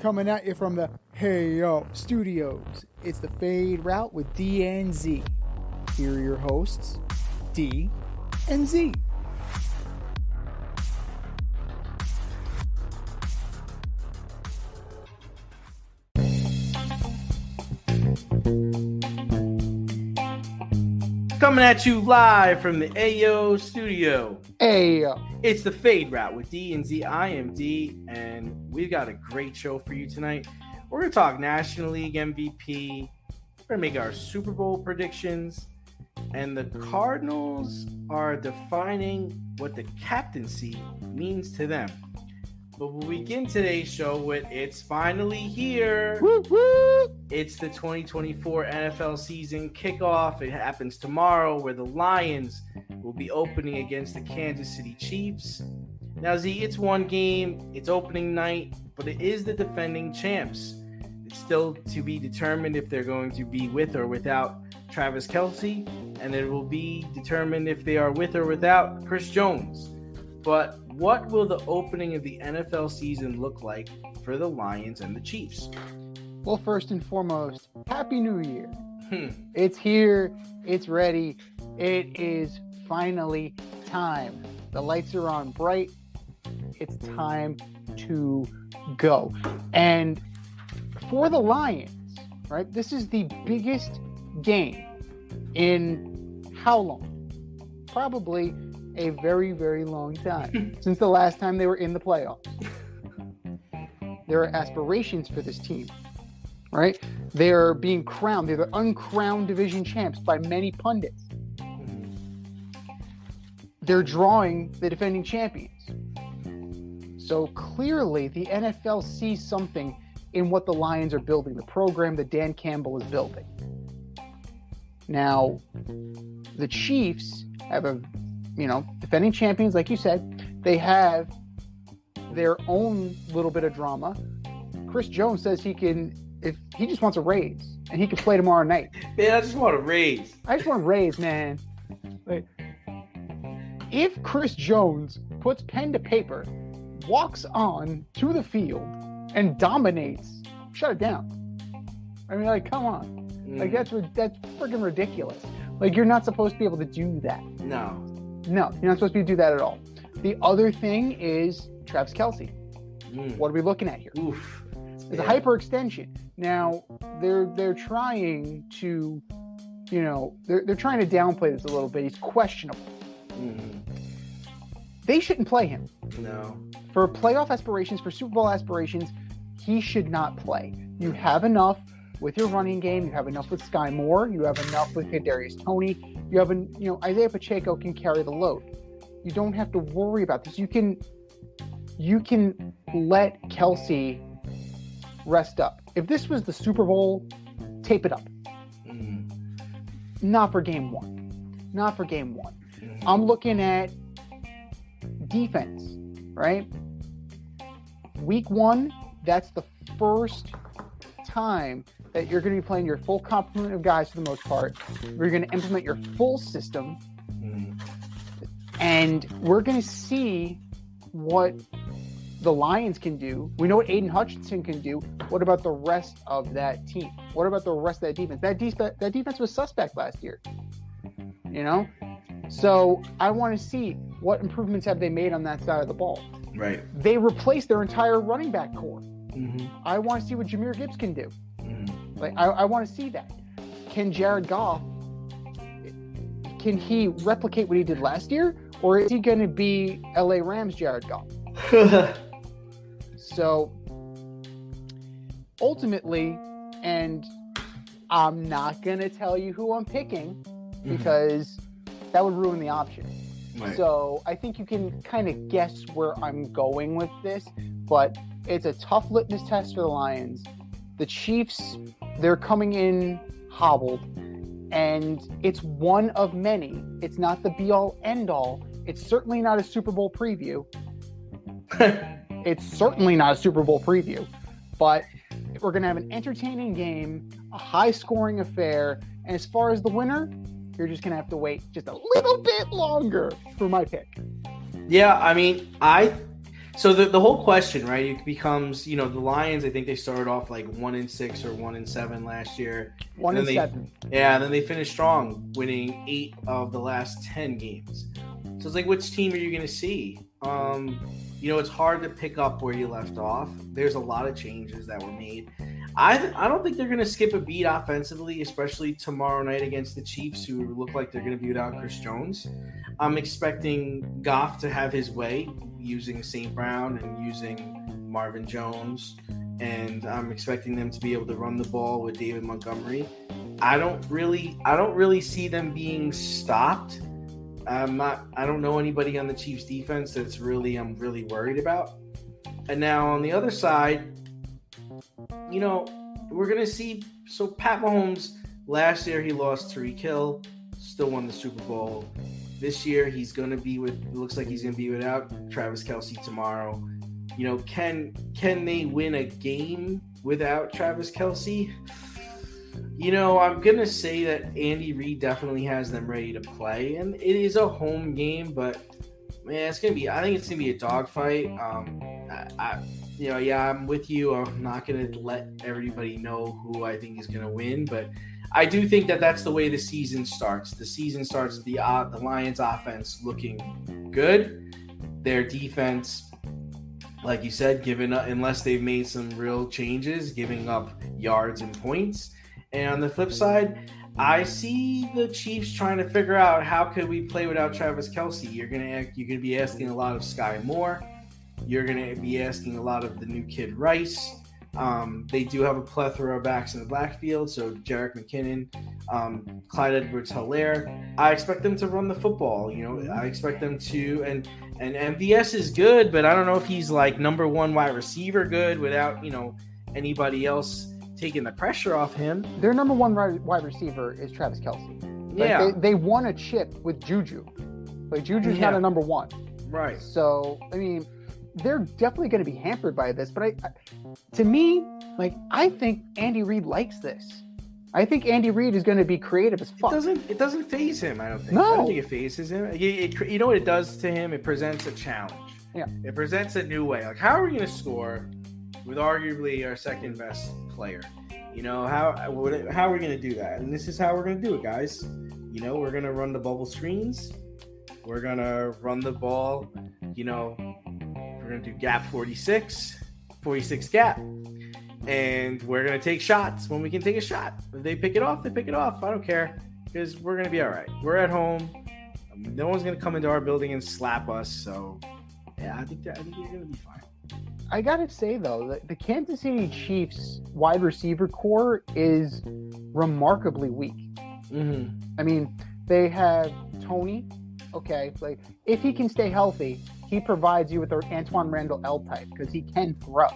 coming at you from the Hey Yo Studios. It's the Fade Route with D and Z. Here are your hosts, D and Z. Coming at you live from the AO studio. Ayo. It's the Fade Route with D and Z. I am D, and we've got a great show for you tonight. We're going to talk National League MVP. We're going to make our Super Bowl predictions. And the Cardinals are defining what the captaincy means to them. But we'll begin today's show with it's finally here. Woo, woo. It's the 2024 NFL season kickoff. It happens tomorrow where the Lions will be opening against the Kansas City Chiefs. Now, Z, it's one game. It's opening night, but it is the defending champs. It's still to be determined if they're going to be with or without Travis Kelce, and it will be determined if they are with or without Chris Jones. But what will the opening of the NFL season look like for the Lions and the Chiefs? Well, first and foremost, Happy New Year. It's here. It's ready. It is finally time. The lights are on bright. It's time to go. And for the Lions, right, this is the biggest game in how long? Probably a very, very long time since the last time they were in the playoffs. There are aspirations for this team, right? They're being crowned. They're the uncrowned division champs by many pundits. They're drawing the defending champions. So clearly the NFL sees something in what the Lions are building, the program that Dan Campbell is building. Now, the Chiefs have defending champions, like you said. They have their own little bit of drama. Chris Jones says if he just wants a raise, and he can play tomorrow night. Man, I just want a raise. I just want a raise, man. Like, if Chris Jones puts pen to paper, walks on to the field, and dominates, shut it down. I mean, like, come on. Like, that's freaking ridiculous. Like, you're not supposed to be able to do that. No, you're not supposed to do that at all. The other thing is Travis Kelce. What are we looking at here? Oof. It's a hyperextension. Now, they're trying to, they're trying to downplay this a little bit. He's questionable. They shouldn't play him. No. For playoff aspirations, for Super Bowl aspirations, he should not play. You have enough with your running game. You have enough with Sky Moore. You have enough with Kadarius Toney. You have Isaiah Pacheco can carry the load. You don't have to worry about this. You can let Kelce rest up. If this was the Super Bowl, tape it up. Not for game one. Not for game one. I'm looking at defense, right? Week 1, that's the first time that you're going to be playing your full complement of guys for the most part. We're going to implement your full system. And we're going to see what the Lions can do. We know what Aiden Hutchinson can do. What about the rest of that team? What about the rest of that defense? That defense was suspect last year. So I want to see what improvements have they made on that side of the ball. Right. They replaced their entire running back core. I want to see what Jahmyr Gibbs can do. Like, I want to see that. Can Jared Goff, can he replicate what he did last year? Or is he going to be LA Rams Jared Goff? So, ultimately, and I'm not going to tell you who I'm picking because that would ruin the option. Right. So, I think you can kind of guess where I'm going with this, but it's a tough litmus test for the Lions. The Chiefs, they're coming in hobbled, and it's one of many. It's not the be-all, end-all. It's certainly not a Super Bowl preview. It's certainly not a Super Bowl preview, but we're going to have an entertaining game, a high-scoring affair, and as far as the winner, you're just going to have to wait just a little bit longer for my pick. Yeah, I mean, So the whole question, right? It becomes, the Lions. I think they started off like 1-6 or 1-7 last year. 1-7. Yeah, and then they finished strong, winning 8 of the last 10 games. So it's like, which team are you going to see? It's hard to pick up where you left off. There's a lot of changes that were made. I don't think they're going to skip a beat offensively, especially tomorrow night against the Chiefs, who look like they're going to be without Chris Jones. I'm expecting Goff to have his way using St. Brown and using Marvin Jones, and I'm expecting them to be able to run the ball with David Montgomery. I don't really see them being stopped. I don't know anybody on the Chiefs defense I'm really worried about. And now on the other side, we're going to see. So Pat Mahomes, last year he lost Tyreek Hill, still won the Super Bowl. This year looks like he's going to be without Travis Kelce tomorrow. Can they win a game without Travis Kelce? I'm going to say that Andy Reid definitely has them ready to play, and it is a home game, but man, I think it's going to be a dogfight. I'm with you. I'm not going to let everybody know who I think is going to win, but I do think that that's the way the season starts. The season starts with the Lions offense looking good. Their defense, like you said, unless they've made some real changes, giving up yards and points. And on the flip side, I see the Chiefs trying to figure out how could we play without Travis Kelce. You're gonna be asking a lot of Sky Moore. You're gonna be asking a lot of the new kid Rice. They do have a plethora of backs in the backfield, so Jerick McKinnon, Clyde Edwards-Helaire. I expect them to run the football. I expect them to, and MVS is good, but I don't know if he's like number one wide receiver good without anybody else taking the pressure off him. Their number one wide receiver is Travis Kelce. Yeah, they won a chip with Juju. Like Juju's not a number one, right? So I mean, they're definitely going to be hampered by this. But to me, I think Andy Reid likes this. I think Andy Reid is going to be creative as fuck. It doesn't faze him. I don't think. No. I don't think it phases him. You know what it does to him? It presents a challenge. Yeah. It presents a new way. Like, how are we going to score with arguably our second best player? How are we going to do that? And this is how we're going to do it, guys. We're going to run the bubble screens. We're going to run the ball. We're going to do gap 46 gap. And we're going to take shots when we can take a shot. If they pick it off, they pick it off. I don't care, because we're going to be all right. We're at home. No one's going to come into our building and slap us. So, yeah, I think you're going to be fine. I got to say, though, the Kansas City Chiefs wide receiver core is remarkably weak. Mm-hmm. I mean, they have Tony. Okay, if he can stay healthy, he provides you with an Antoine Randall L type because he can throw.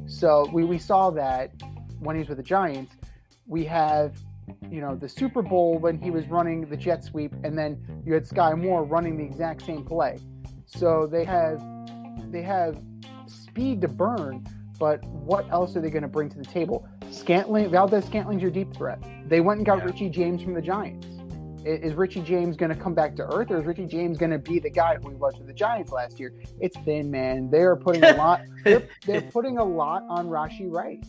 So we saw that when he was with the Giants. We have, the Super Bowl when he was running the jet sweep, and then you had Sky Moore running the exact same play. So they have speed to burn, but what else are they going to bring to the table? Valdez Scantling's your deep threat. They went and got Richie James from the Giants. Is Richie James going to come back to earth, or is Richie James going to be the guy who he was for the Giants last year? It's thin, man. They are putting a lot. They're putting a lot on Rashee Rice,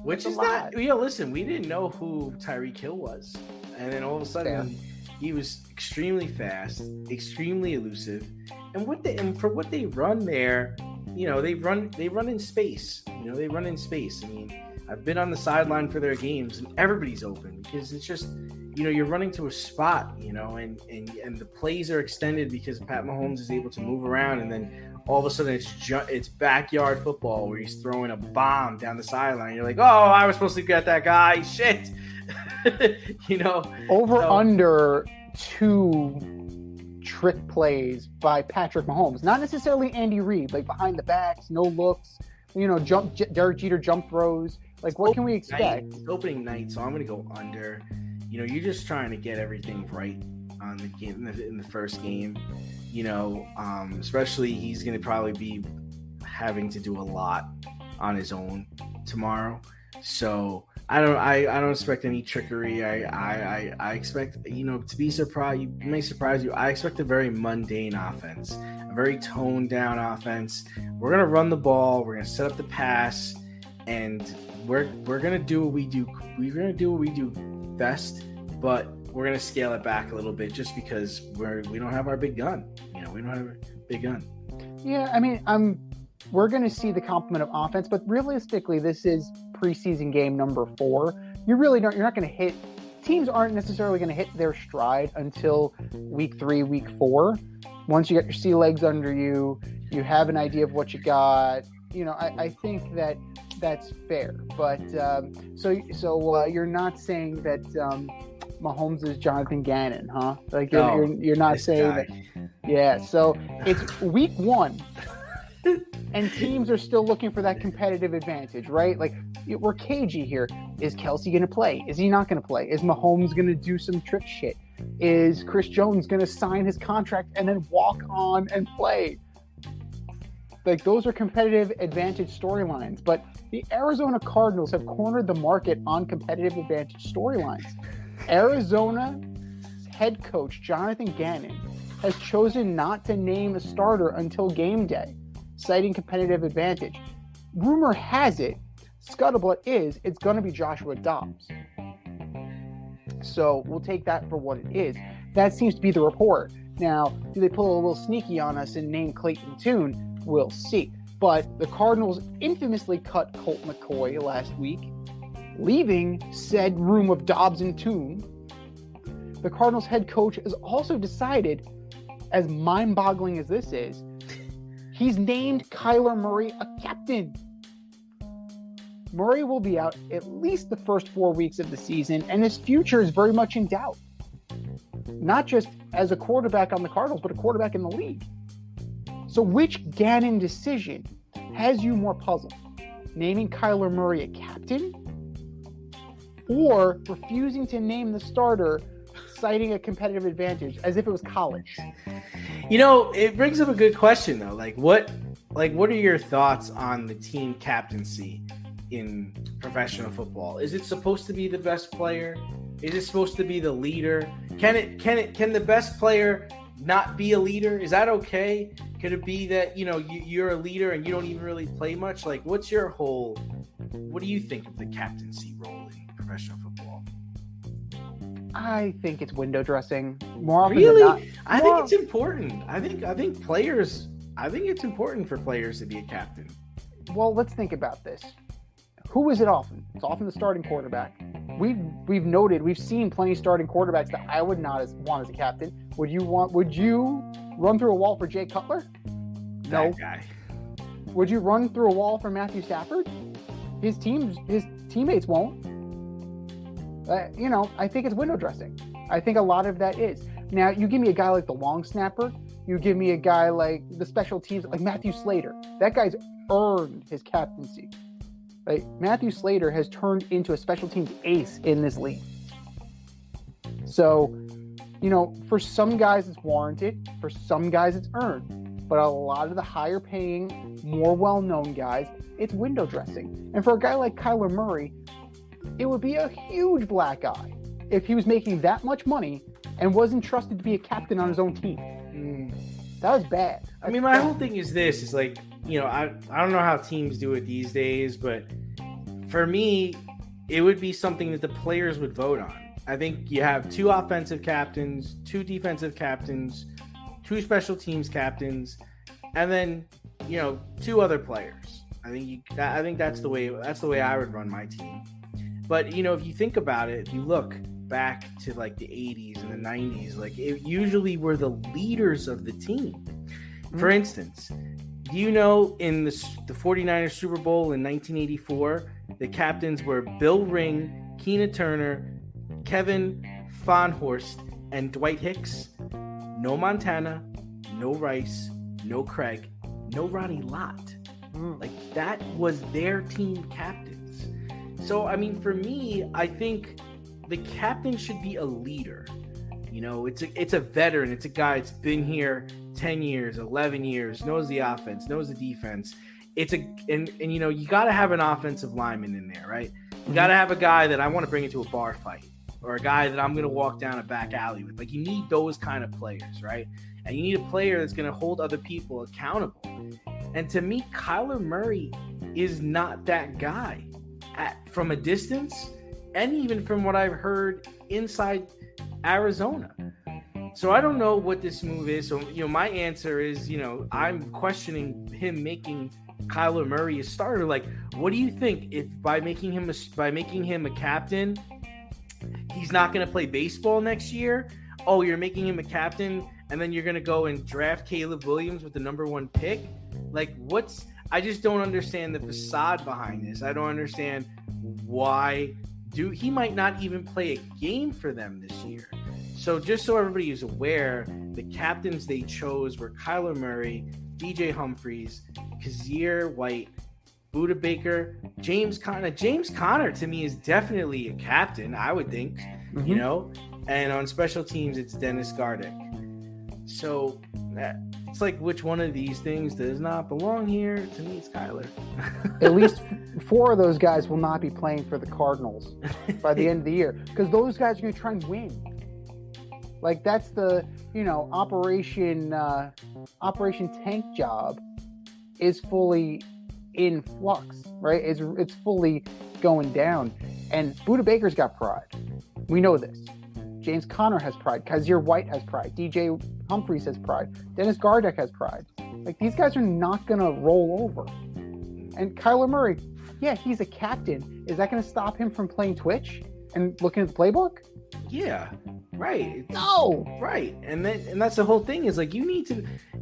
which is not. Listen, we didn't know who Tyreek Hill was, and then all of a sudden he was extremely fast, extremely elusive, and for what they run there, they run in space. They run in space. I mean, I've been on the sideline for their games, and everybody's open because it's just. You're running to a spot, and the plays are extended because Pat Mahomes is able to move around, and then all of a sudden it's backyard football where he's throwing a bomb down the sideline. You're like, oh, I was supposed to get that guy. Shit. Under 2 trick plays by Patrick Mahomes, not necessarily Andy Reid, behind the backs, no looks, Derek Jeter jump throws. What can we expect? It's opening night, so I'm going to go under. You're just trying to get everything right on the game in the first game. Especially he's going to probably be having to do a lot on his own tomorrow. So I don't expect any trickery. I expect to be surprised. It may surprise you. I expect a very mundane offense, a very toned down offense. We're gonna run the ball. We're gonna set up the pass, and we're gonna do what we do. We're gonna do what we do best, but we're gonna scale it back a little bit just because we don't have our big gun. We don't have a big gun. Yeah, I mean, we're gonna see the complement of offense, but realistically, this is preseason game number 4. You're not gonna hit. Teams aren't necessarily going to hit their stride until week 3, week 4. Once you get your sea legs under you, you have an idea of what you got. I think that's fair. But so you're not saying that Mahomes is Jonathan Gannon, huh? Like you're not saying that. Yeah. So it's week 1. And teams are still looking for that competitive advantage, right? Like, we're cagey here. Is Kelsey going to play? Is he not going to play? Is Mahomes going to do some trick shit? Is Chris Jones going to sign his contract and then walk on and play? Like, those are competitive advantage storylines. But the Arizona Cardinals have cornered the market on competitive advantage storylines. Arizona head coach Jonathan Gannon has chosen not to name a starter until game day, citing competitive advantage. Rumor has it, scuttlebutt is, it's going to be Joshua Dobbs. So we'll take that for what it is. That seems to be the report. Now, do they pull a little sneaky on us and name Clayton Tune? We'll see. But the Cardinals infamously cut Colt McCoy last week, leaving said room of Dobbs and Tune. The Cardinals head coach has also decided, as mind-boggling as this is, he's named Kyler Murray a captain. Murray will be out at least the first 4 weeks of the season, and his future is very much in doubt. Not just as a quarterback on the Cardinals, but a quarterback in the league. So which Gannon decision has you more puzzled? Naming Kyler Murray a captain? Or refusing to name the starter, citing a competitive advantage as if it was college? It brings up a good question though. What are your thoughts on the team captaincy in professional football? Is it supposed to be the best player? Is it supposed to be the leader? Can the best player not be a leader? Is that okay? Could it be that, you're a leader and you don't even really play much? What do you think of the captaincy role in professional football? I think it's window dressing. More often really? than not. I think it's important. I think it's important for players to be a captain. Well, let's think about this. Who is it often? It's often the starting quarterback. We've seen plenty of starting quarterbacks that I would not want as a captain. Would you run through a wall for Jay Cutler? No. That guy. Would you run through a wall for Matthew Stafford? His teammates won't. I think it's window dressing. I think a lot of that is. Now, you give me a guy like the long snapper. You give me a guy like the special teams, like Matthew Slater. That guy's earned his captaincy. Right? Matthew Slater has turned into a special teams ace in this league. So, for some guys it's warranted. For some guys it's earned. But a lot of the higher paying, more well-known guys, it's window dressing. And for a guy like Kyler Murray, it would be a huge black eye if he was making that much money and wasn't trusted to be a captain on his own team. That was bad. I mean, my whole thing is this. It's like, I don't know how teams do it these days, but for me, it would be something that the players would vote on. I think you have 2 offensive captains, 2 defensive captains, 2 special teams captains, and then, 2 other players. I think that's the way I would run my team. But, if you think about it, if you look back to the 80s and the 90s, it usually were the leaders of the team. For instance, do you know in the 49ers Super Bowl in 1984, the captains were Bill Ring, Keena Turner, Kevin Fonhorst, and Dwight Hicks? No Montana, no Rice, no Craig, no Ronnie Lott. That was their team captains. So, I mean, for me, I think the captain should be a leader. It's a veteran. It's a guy that's been here 10 years, 11 years, knows the offense, knows the defense. And you got to have an offensive lineman in there, right? You got to have a guy that I want to bring into a bar fight, or a guy that I'm going to walk down a back alley with. You need those kind of players, right? and you need a player that's going to hold other people accountable. And to me, Kyler Murray is not that guy from a distance, and even from what I've heard inside Arizona. So I don't know what this move is. So, my answer is, I'm questioning him making Kyler Murray a starter. Like, what do you think if by making him a captain, he's not going to play baseball next year? Oh, you're making him a captain, and then you're going to go and draft Caleb Williams with the number 1 pick? Like, I just don't understand the facade behind this. I don't understand why he might not even play a game for them this year. So just so everybody is aware, the captains they chose were Kyler Murray, DJ Humphries, Kazir White, Budda Baker, James Conner. James Conner to me is definitely a captain, I would think, and on special teams, it's Dennis Gardeck. So it's like, which one of these things does not belong here? To me, it's Kyler. At least 4 of those guys will not be playing for the Cardinals by the end of the year, because those guys are going to try and win. Like, that's the, Operation Tank job is fully in flux, right? It's fully going down. And Budda Baker's got pride. We know this. James Conner has pride. Kazir White has pride. DJ Humphries has pride. Dennis Gardeck has pride. Like, these guys are not going to roll over. And Kyler Murray, yeah, he's a captain. Is that going to stop him from playing Twitch and looking at the playbook? Yeah, right. No, right. And that's the whole thing, is like, it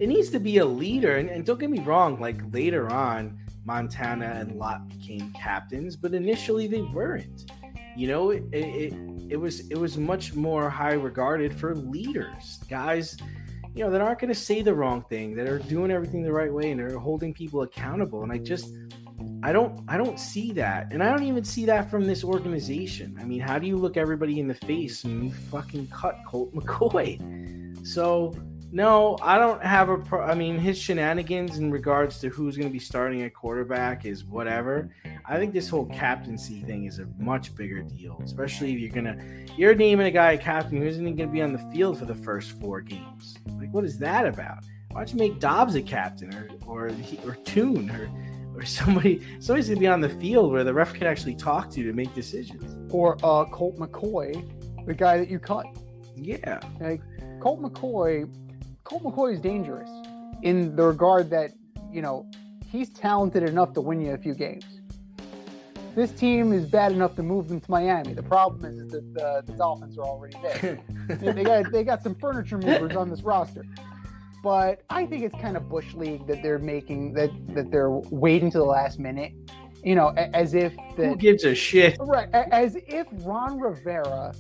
needs to be a leader. And don't get me wrong, like, later on, Montana and Lott became captains, but initially they weren't. It was much more high regarded for leaders, guys, that aren't going to say the wrong thing, that are doing everything the right way, and are holding people accountable. And I don't see that. And I don't even see that from this organization. I mean, how do you look everybody in the face and you fucking cut Colt McCoy? So, no, I don't have his shenanigans in regards to who's going to be starting at quarterback is whatever. I think this whole captaincy thing is a much bigger deal, especially if you're naming a guy a captain who isn't even going to be on the field for the first 4 games. Like, what is that about? Why don't you make Dobbs a captain or Toon or somebody's going to be on the field where the ref can actually talk to make decisions? Or Colt McCoy, the guy that you cut. Yeah. Like, Colt McCoy is dangerous in the regard that, he's talented enough to win you a few games. This team is bad enough to move them to Miami. The problem is that the Dolphins are already there. they got some furniture movers on this roster. But I think it's kind of Bush League that they're making, that they're waiting to the last minute, as if who gives a shit? Right, as if Ron Rivera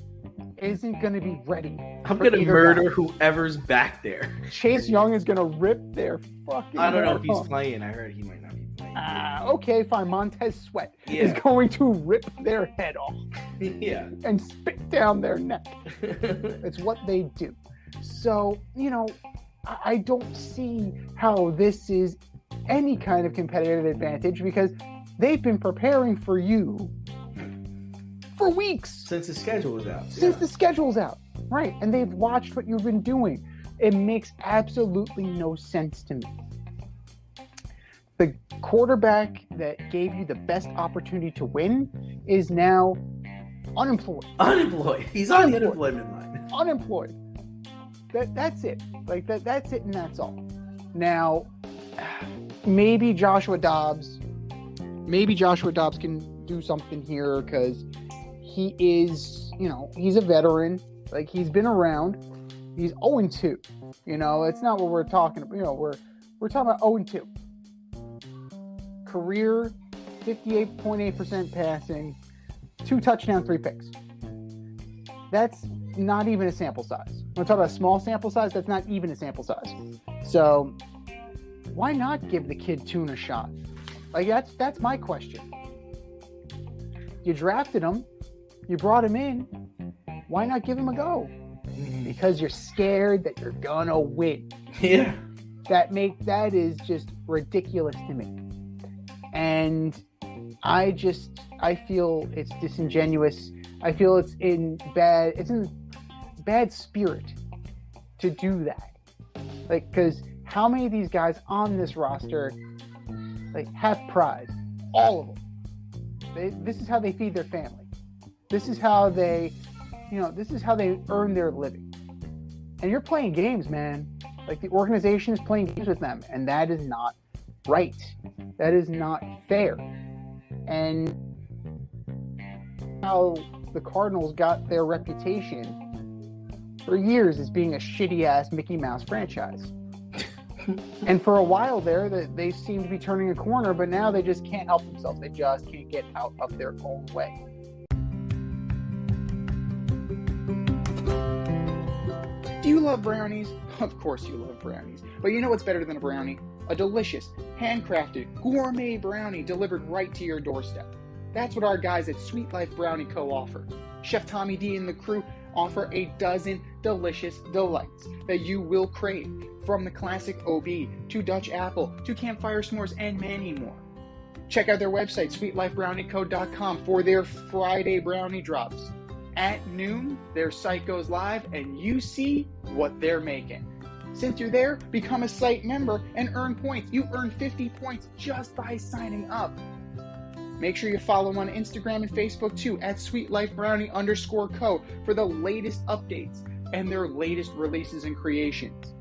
isn't going to be ready. I'm going to murder whoever's back there. Chase Young is going to rip their fucking I don't know if he's playing. I heard he might not be playing. Okay, fine. Montez Sweat is going to rip their head off. Yeah. And spit down their neck. It's what they do. So, I don't see how this is any kind of competitive advantage, because they've been preparing for you for weeks. Since the schedule was out. The schedule's out. Right. And they've watched what you've been doing. It makes absolutely no sense to me. The quarterback that gave you the best opportunity to win is now unemployed. He's on the unemployment line. Unemployed. That's it. Like that's it, and that's all. Now, maybe Joshua Dobbs can do something here, because he is, he's a veteran. Like, he's been around. He's 0-2. It's not what we're talking about. We're talking about 0-2. Career 58.8% passing, 2 touchdowns, 3 picks. That's not even a sample size. When we talk about a small sample size, that's not even a sample size. So why not give the kid Toon a shot? Like, that's my question. You drafted him, you brought him in. Why not give him a go? Because you're scared that you're gonna win. Yeah. That is just ridiculous to me. And I feel it's disingenuous. I feel it's in bad spirit to do that. Like, because how many of these guys on this roster, like, have pride? All of them. This is how they feed their family. This is how they, this is how they earn their living. And you're playing games, man. Like, the organization is playing games with them, and that is not right. That is not fair. And how the Cardinals got their reputation for years as being a shitty-ass Mickey Mouse franchise. And for a while there, they seem to be turning a corner, but now they just can't help themselves. They just can't get out of their own way. Do you love brownies? Of course you love brownies. But you know what's better than a brownie? A delicious, handcrafted, gourmet brownie delivered right to your doorstep. That's what our guys at Sweet Life Brownie Co. offer. Chef Tommy D and the crew offer a dozen delicious delights that you will crave, from the classic OB to Dutch apple to campfire s'mores and many more. Check out their website, sweetlifebrownieco.com, for their Friday brownie drops. At noon, their site goes live and you see what they're making. Since you're there, become a site member and earn points. You earn 50 points just by signing up. Make sure you follow them on Instagram and Facebook too, at sweetlifebrownie_co, for the latest updates and their latest releases and creations.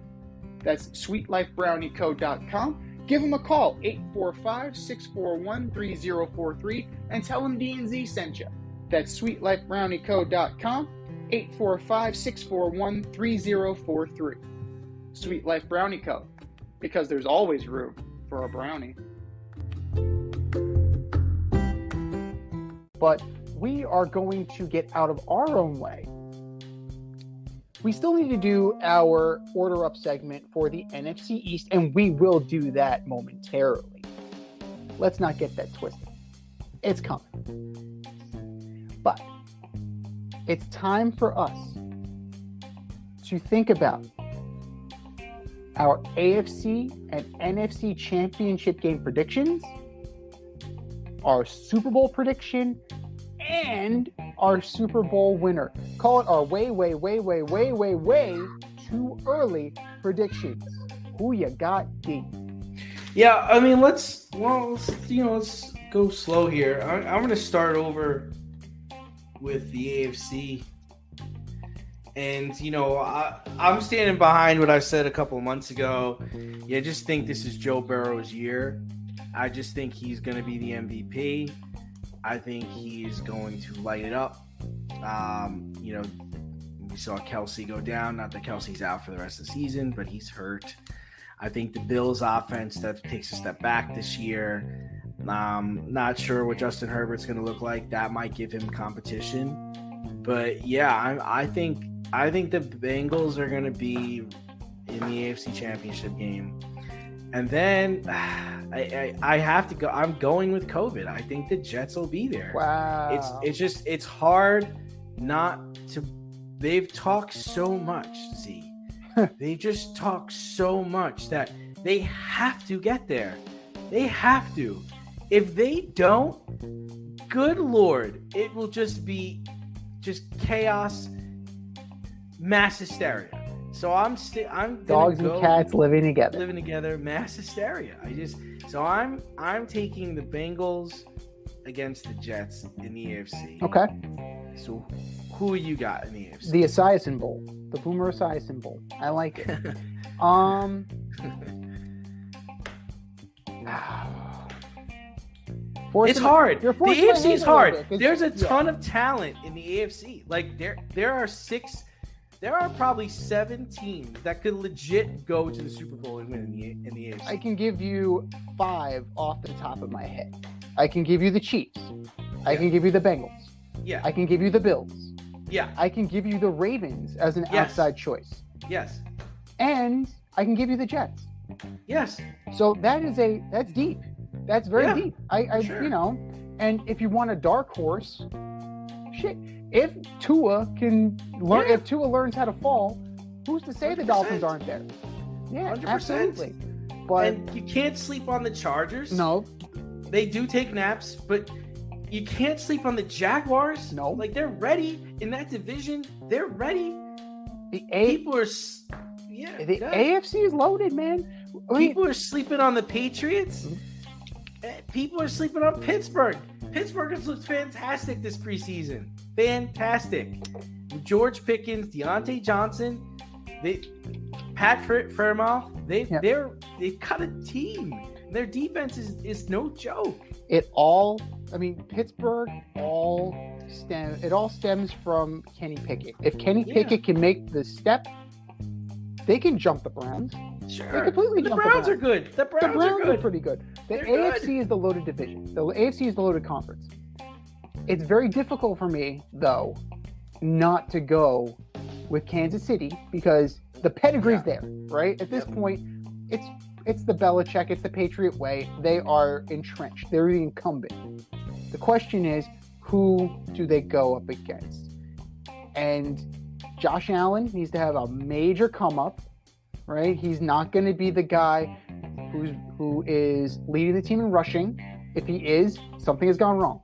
That's sweetlifebrownieco.com. Give them a call, 845-641-3043, and tell them D&Z sent you. That's sweetlifebrownieco.com, 845-641-3043. Sweet Life Brownie Co., because there's always room for a brownie. But we are going to get out of our own way. We still need to do our order up segment for the NFC East, and we will do that momentarily. Let's not get that twisted. It's coming. But it's time for us to think about our AFC and NFC championship game predictions, our Super Bowl prediction, and our Super Bowl winner. Call it our way too early predictions. Who you got, D? Yeah, I mean, let's go slow here. I'm going to start over with the AFC. And, I'm standing behind what I said a couple of months ago. Yeah, I just think this is Joe Burrow's year. I just think he's going to be the MVP. I think he's going to light it up. We saw Kelsey go down. Not that Kelsey's out for the rest of the season, but he's hurt. I think the Bills' offense that takes a step back this year. Not sure what Justin Herbert's going to look like. That might give him competition. But, yeah, I think the Bengals are going to be in the AFC Championship game. And then I have to go. I'm going with COVID. I think the Jets will be there. Wow. It's hard not to. They've talked so much, Z. They just talk so much that they have to get there. They have to. If they don't, good Lord, it will just be chaos, mass hysteria. So I'm dogs and cats living together, mass hysteria. I'm taking the Bengals against the Jets in the AFC. Okay. So who you got in the AFC? The Esiason Bowl, the Boomer Esiason Bowl. I like it. It's hard. The AFC is hard. There's a ton of talent in the AFC. Like there are probably 7 teams that could legit go to the Super Bowl and win in the AFC. I can give you 5 off the top of my head. I can give you the Chiefs. I can give you the Bengals. Yeah. I can give you the Bills. Yeah. I can give you the Ravens as an outside choice. Yes. And I can give you the Jets. Yes. So that's deep. That's very deep. Sure. And if you want a dark horse, shit. If Tua learns how to fall, who's to say 100%. The Dolphins aren't there? Yeah, 100%. Absolutely. And you can't sleep on the Chargers. No. They do take naps, but you can't sleep on the Jaguars. No. Like, they're ready in that division. They're ready. The Yeah. The AFC is loaded, man. People are sleeping on the Patriots. People are sleeping on Pittsburgh. Pittsburgh has looked fantastic this preseason. Fantastic. George Pickens, Deontay Johnson, Pat Fairmouth, they've got a team. Their defense is no joke. Pittsburgh it all stems from Kenny Pickett. If Kenny Pickett can make the step, they can jump the Browns. Sure. They completely the jump Browns the are good. The Browns are pretty good. The AFC is the loaded division. The AFC is the loaded conference. It's very difficult for me, though, not to go with Kansas City because the pedigree's there, right? At this point, it's the Belichick, it's the Patriot way. They are entrenched. They're the incumbent. The question is, who do they go up against? And Josh Allen needs to have a major come up, right? He's not going to be the guy who is leading the team in rushing. If he is, something has gone wrong.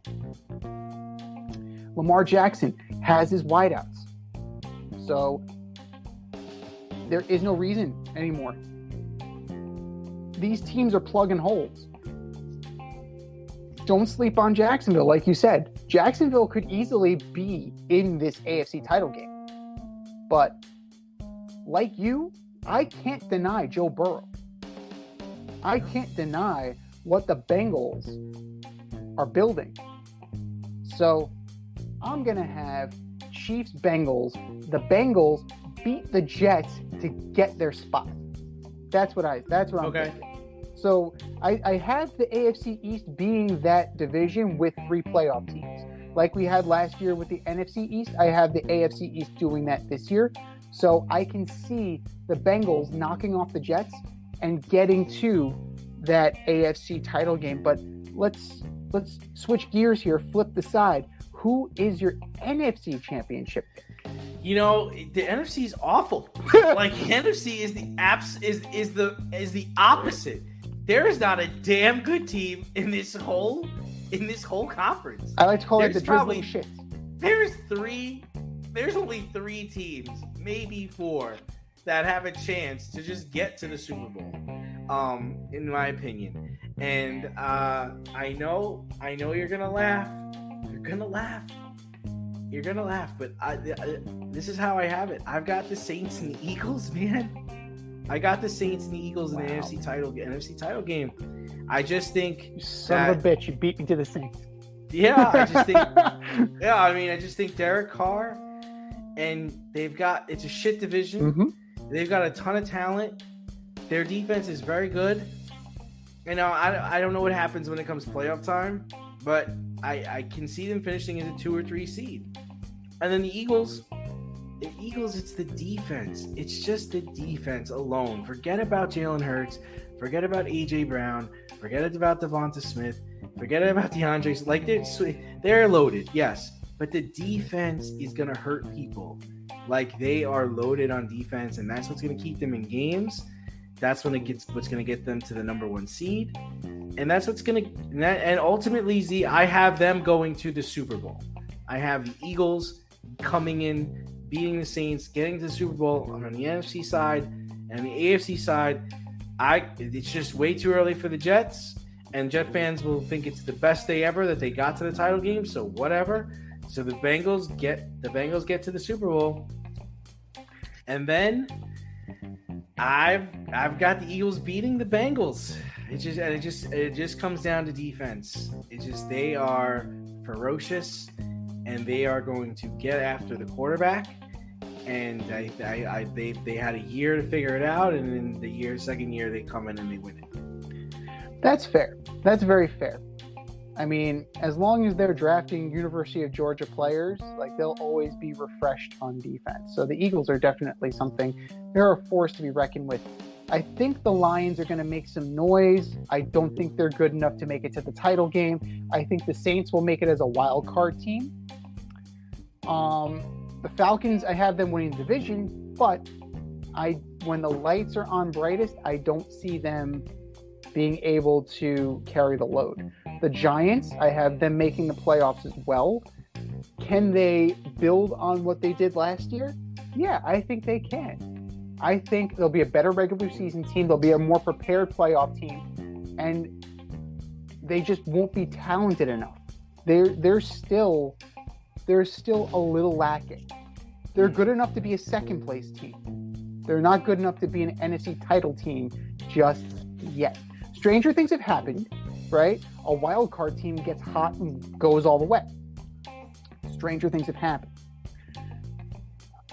Lamar Jackson has his wideouts. So there is no reason anymore. These teams are plugging holes. Don't sleep on Jacksonville, like you said. Jacksonville could easily be in this AFC title game. But like you, I can't deny Joe Burrow. I can't deny what the Bengals are building. So I'm going to have Chiefs-Bengals. The Bengals beat the Jets to get their spot. That's what I'm thinking. So I have the AFC East being that division with 3 playoff teams. Like we had last year with the NFC East, I have the AFC East doing that this year. So I can see the Bengals knocking off the Jets and getting to that AFC title game. But let's switch gears here, flip the side. Who is your NFC championship pick? The NFC is awful. Like NFC is the opposite. There is not a damn good team in this whole conference. I like to call it the drizzling shit. There's only 3 teams, maybe 4, that have a chance to just get to the Super Bowl, in my opinion. And I know you're gonna laugh. You're gonna laugh, but this is how I have it. I've got the Saints and the Eagles, man. I got the Saints and the Eagles in the NFC title game. I just think, you son of a bitch, you beat me to the Saints. Yeah, I just think Derek Carr, and it's a shit division. Mm-hmm. They've got a ton of talent. Their defense is very good. I don't know what happens when it comes to playoff time, but I can see them finishing as a 2 or 3 seed. And then the Eagles, it's the defense. It's just the defense alone. Forget about Jalen Hurts. Forget about A.J. Brown. Forget about Devonta Smith. Forget about DeAndre. Like, they're loaded, yes. But the defense is going to hurt people. Like, they are loaded on defense, and that's what's going to keep them in games. That's what's going to get them to the number 1 seed. And that's what's going to – and ultimately, Z, I have them going to the Super Bowl. I have the Eagles coming in, beating the Saints, getting to the Super Bowl on the NFC side. And the AFC side, it's just way too early for the Jets. And Jet fans will think it's the best day ever that they got to the title game, so whatever. So the Bengals get to the Super Bowl. And then I've got the Eagles beating the Bengals. It just comes down to defense. They are ferocious, and they are going to get after the quarterback. And they had a year to figure it out, and in the second year they come in and they win it. That's fair. That's very fair. I mean, as long as they're drafting University of Georgia players, like, they'll always be refreshed on defense. So the Eagles are definitely something. They're a force to be reckoned with. I think the Lions are going to make some noise. I don't think they're good enough to make it to the title game. I think the Saints will make it as a wild card team. The Falcons, I have them winning the division, but when the lights are on brightest, I don't see them being able to carry the load. The Giants, I have them making the playoffs as well. Can they build on what they did last year? Yeah, I think they can. I think they'll be a better regular season team. They'll be a more prepared playoff team, and they just won't be talented enough. They're still a little lacking. They're good enough to be a second place team. They're not good enough to be an NFC title team just yet. Stranger things have happened, right? A wild card team gets hot and goes all the way. Stranger things have happened.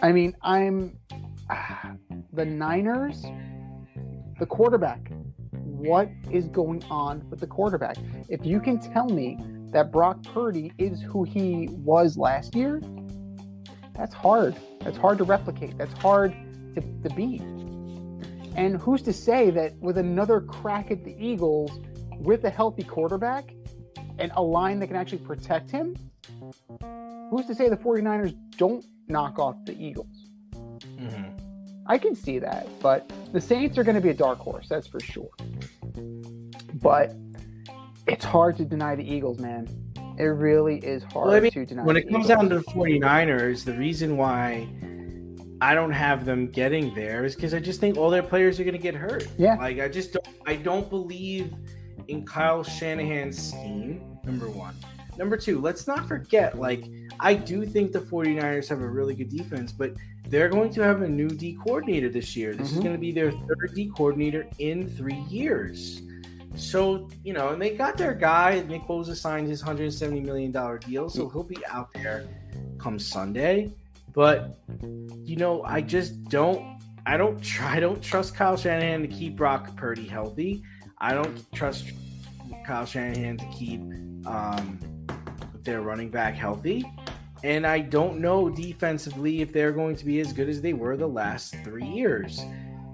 I mean, the Niners, the quarterback. What is going on with the quarterback? If you can tell me that Brock Purdy is who he was last year, that's hard. That's hard to replicate. That's hard to beat. And who's to say that with another crack at the Eagles, with a healthy quarterback and a line that can actually protect him, who's to say the 49ers don't knock off the Eagles? Mm-hmm. I can see that, but the Saints are going to be a dark horse, that's for sure. But it's hard to deny the Eagles, man. It really is hard to deny. When it comes down to the 49ers, the reason why I don't have them getting there is because I just think all their players are going to get hurt. Yeah. Like, I don't believe in Kyle Shanahan's scheme, number one. Number two, let's not forget, like, I do think the 49ers have a really good defense, but they're going to have a new D coordinator this year. This is going to be their third D coordinator in 3 years. So, and they got their guy. Nick Bosa signed his $170 million deal, so he'll be out there come Sunday. But, I don't trust Kyle Shanahan to keep Brock Purdy healthy. I don't trust Kyle Shanahan to keep their running back healthy. And I don't know defensively if they're going to be as good as they were the last 3 years.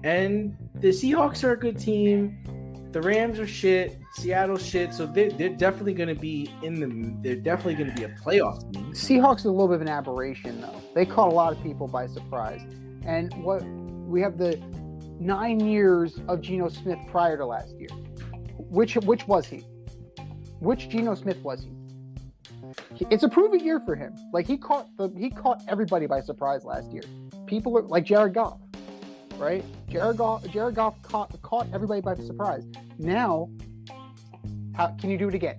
And the Seahawks are a good team. The Rams are shit. Seattle's shit. So they're definitely going to be they're definitely going to be a playoff team. Seahawks are a little bit of an aberration, though. They caught a lot of people by surprise. And we have the 9 years of Geno Smith prior to last year. Which was he? Which Geno Smith was he? It's a proven year for him. Like, he caught everybody by surprise last year. People are like Jared Goff, right? Jared Goff caught everybody by surprise. Now, how can you do it again?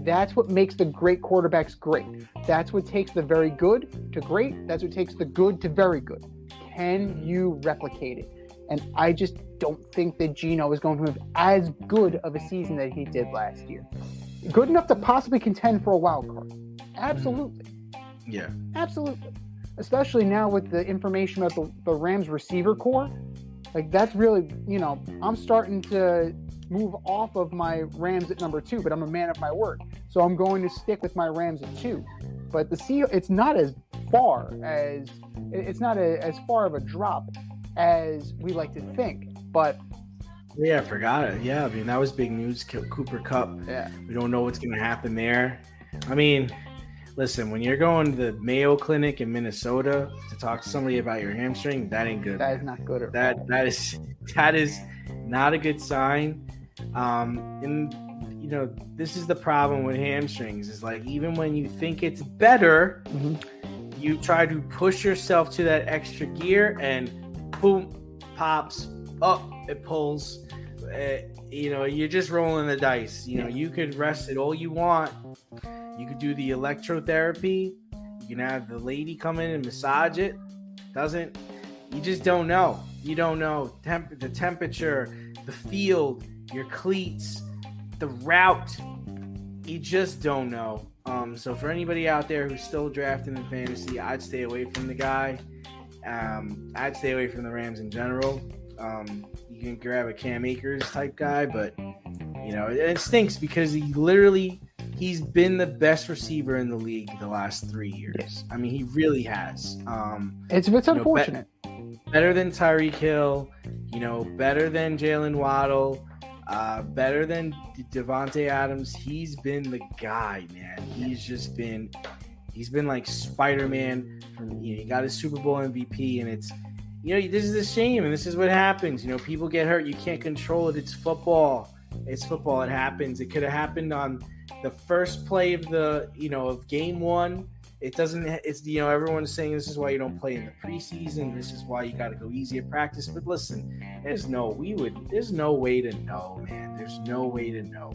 That's what makes the great quarterbacks great. That's what takes the very good to great. That's what takes the good to very good. Can you replicate it? And I just don't think that Geno is going to have as good of a season that he did last year. Good enough to possibly contend for a wild card. Absolutely. Yeah. Absolutely. Especially now with the information about the Rams receiver core. Like, that's really, I'm starting to move off of my Rams at number 2, but I'm a man of my word. So I'm going to stick with my Rams at 2. But it's not as far of a drop as we like to think. But yeah, I forgot it. Yeah, I mean, that was big news. Cooper Kupp. Yeah. We don't know what's going to happen there. I mean, listen, when you're going to the Mayo Clinic in Minnesota to talk to somebody about your hamstring, that ain't good. That is not good at all. That is not a good sign. And, this is the problem with hamstrings is, like, even when you think it's better, you try to push yourself to that extra gear and boom, pops up. It pulls. You're just rolling the dice. You could rest it all you want. You could do the electrotherapy. You can have the lady come in and massage it. You just don't know. You don't know the temperature, the field, your cleats, the route. You just don't know. So for anybody out there who's still drafting in fantasy, I'd stay away from the guy. I'd stay away from the Rams in general. You can grab a Cam Akers type guy, but it stinks because he's been the best receiver in the league the last 3 years. Yes. I mean, he really has. It's unfortunate. Better than Tyreek Hill, better than Jalen Waddle, better than Devontae Adams. He's been the guy, man. He's been like Spider-Man. He got his Super Bowl MVP, and it's. This is a shame, and this is what happens. People get hurt. You can't control it. It's football. It happens. It could have happened on the first play of of game 1 It doesn't. It's everyone's saying this is why you don't play in the preseason. This is why you got to go easy at practice. But listen, there's no way to know, man. There's no way to know.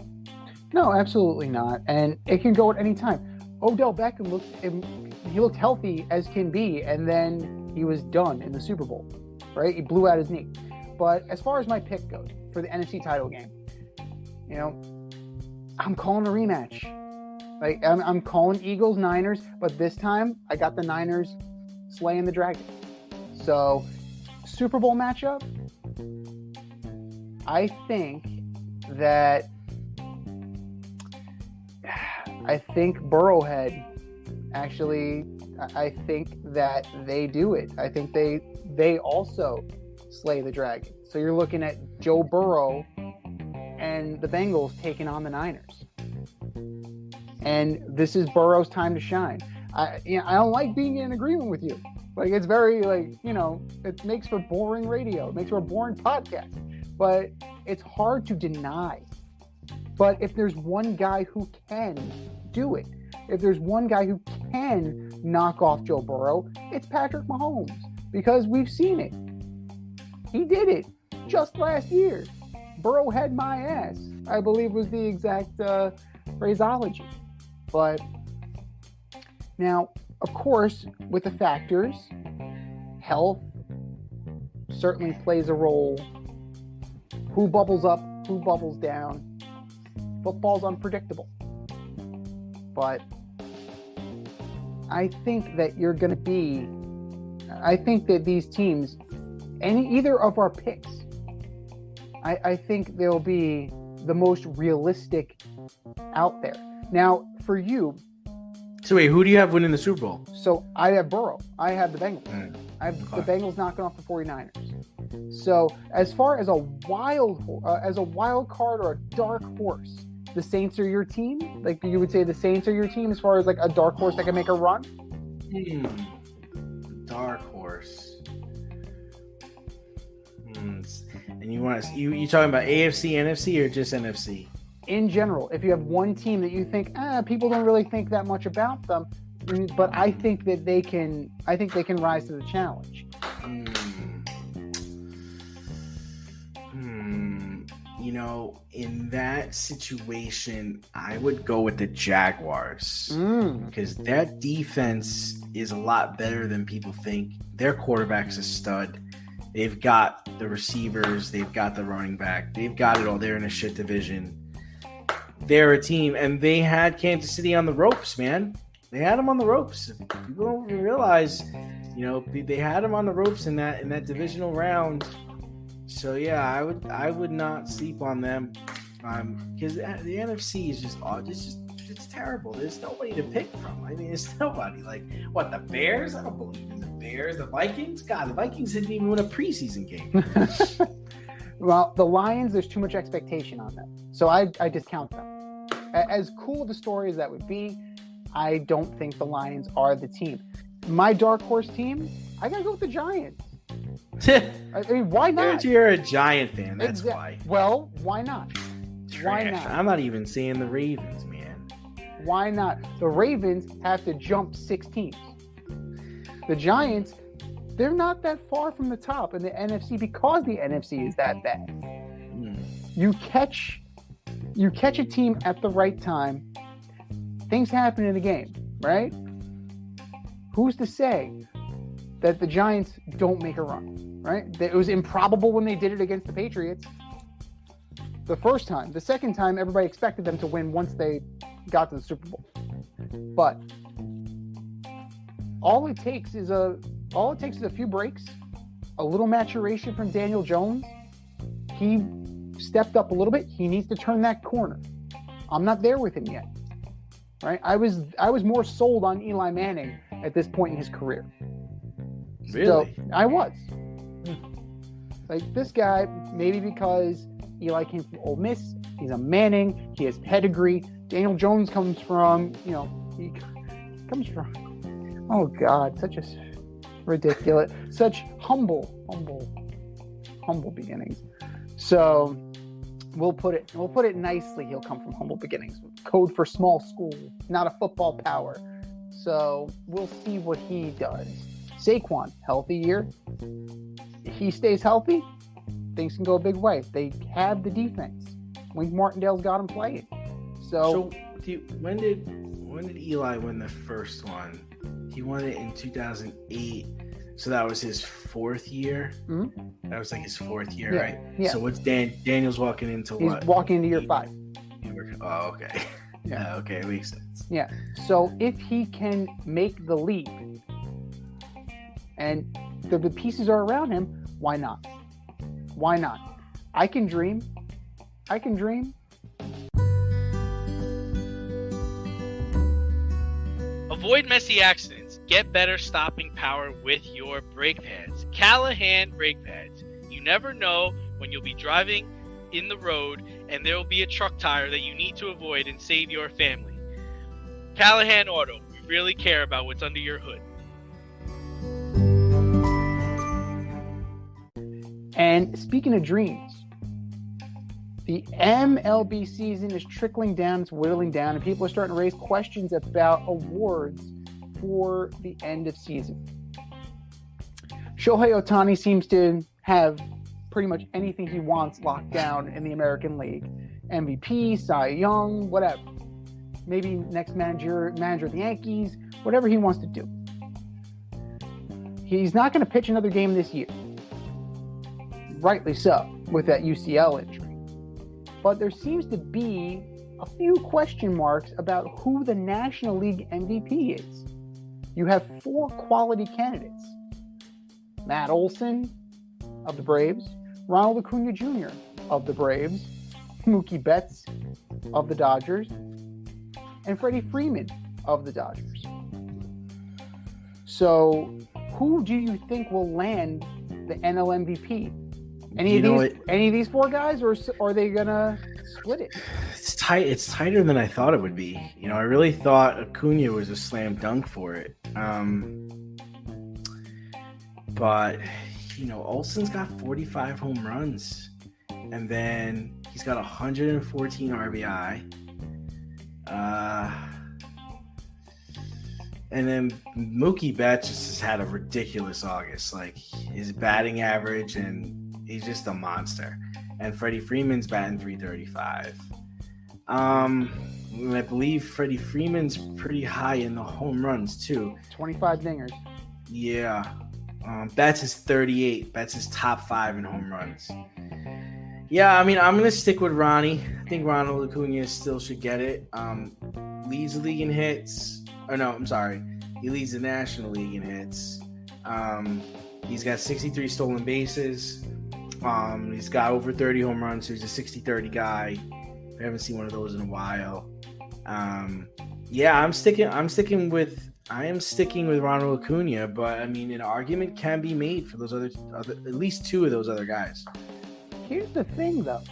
No, absolutely not. And it can go at any time. Odell Beckham looked healthy as can be, and then he was done in the Super Bowl, right? He blew out his knee. But as far as my pick goes for the NFC title game, I'm calling a rematch. Like I'm calling Eagles Niners, but this time I got the Niners slaying the dragon. So Super Bowl matchup, I think Burrowhead actually, I think that they do it. I think they also slay the dragon. So you're looking at Joe Burrow and the Bengals taking on the Niners. And this is Burrow's time to shine. I don't like being in agreement with you. Like, it's very, it makes for boring radio. It makes for a boring podcast. But it's hard to deny. But if there's one guy who can do it, if there's one guy who can knock off Joe Burrow, it's Patrick Mahomes. Because we've seen it. He did it just last year. Burrow had my ass, I believe was the exact phraseology. But now, of course, with the factors, health certainly plays a role. Who bubbles up, who bubbles down. Football's unpredictable. But I think that I think that these teams, either of our picks, I think they'll be the most realistic out there. Now, for you... So wait, who do you have winning the Super Bowl? So I have Burrow. I have the Bengals. I have the Bengals knocking off the 49ers. So as far as a wild card or a dark horse, the Saints are your team? Like, you would say the Saints are your team as far as like a dark horse that can make a run? Dark horse. And you talking about AFC, NFC, or just NFC? In general, if you have one team that you think people don't really think that much about them, but I think they can rise to the challenge. In that situation, I would go with the Jaguars because that defense is a lot better than people think. Their quarterback's a stud. They've got the receivers. They've got the running back. They've got it all. They're in a shit division. They're a team, and they had Kansas City on the ropes, man. They had them on the ropes. People don't realize, they had them on the ropes in that divisional round. So yeah, I would not sleep on them, because the NFC is it's terrible. There's nobody to pick from. I mean, there's nobody. Like, what, the Bears? I don't believe in the Bears. The Vikings? God, the Vikings didn't even win a preseason game. Well, the Lions, there's too much expectation on them. So I discount them. As cool of a story as that would be, I don't think the Lions are the team. My dark horse team, I got to go with the Giants. I mean, why not? You're a Giant fan, that's why. Well, why not? Trash. Why not? I'm not even saying the Ravens, man. Why not? The Ravens have to jump 6 teams. The Giants, they're not that far from the top in the NFC because the NFC is that bad. You catch a team at the right time, things happen in a game, right? Who's to say that the Giants don't make a run, right? It was improbable when they did it against the Patriots the first time. The second time, everybody expected them to win once they got to the Super Bowl. But all it takes is a few breaks, a little maturation from Daniel Jones. He stepped up a little bit. He needs to turn that corner. I'm not there with him yet, right? I was more sold on Eli Manning at this point in his career. Really? So I was. Like, this guy, maybe because Eli came from Ole Miss, he's a Manning, he has pedigree. Daniel Jones comes from, oh God, such a ridiculous, such humble beginnings. So we'll put it nicely. He'll come from humble beginnings. Code for small school, not a football power. So we'll see what he does. Saquon, healthy year. If he stays healthy, things can go a big way. They have the defense. Wink Martindale's got him playing. So when did Eli win the first one? He won it in 2008. So that was his fourth year. Mm-hmm. That was like his fourth year, right? Yeah. So what's Daniel's walking into what? He's walking into year 5. Oh, okay. Yeah. Okay, makes sense. Yeah. So if he can make the leap and the pieces are around him, why not? Why not? I can dream. Avoid messy accidents. Get better stopping power with your brake pads. Callahan brake pads. You never know when you'll be driving in the road and there will be a truck tire that you need to avoid and save your family. Callahan Auto. We really care about what's under your hood. And speaking of dreams, the MLB season is trickling down, it's whittling down, and people are starting to raise questions about awards for the end of season. Shohei Ohtani seems to have pretty much anything he wants locked down in the American League. MVP, Cy Young, whatever. Maybe next manager of the Yankees, whatever he wants to do. He's not going to pitch another game this year. Rightly so, with that UCL injury. But there seems to be a few question marks about who the National League MVP is. You have 4 quality candidates. Matt Olson of the Braves, Ronald Acuna Jr. of the Braves, Mookie Betts of the Dodgers, and Freddie Freeman of the Dodgers. So, who do you think will land the NL MVP? Any of these 4 guys, or are they gonna split it? It's tight. It's tighter than I thought it would be. I really thought Acuna was a slam dunk for it. But Olson's got 45 home runs, and then he's got 114 RBI. And then Mookie Betts just has had a ridiculous August. Like, his batting average, and he's just a monster. And Freddie Freeman's batting .335. I believe Freddie Freeman's pretty high in the home runs too. 25 dingers. Yeah. Betts is 38. Betts is top 5 in home runs. Yeah, I'm going to stick with Ronnie. I think Ronald Acuna still should get it. Leads the league in hits. He leads the National League in hits. He's got 63 stolen bases. He's got over 30 home runs, so he's a 60-30 guy. I haven't seen one of those in a while. I am sticking with Ronald Acuna, but an argument can be made for those other at least 2 of those other guys. Here's the thing, though.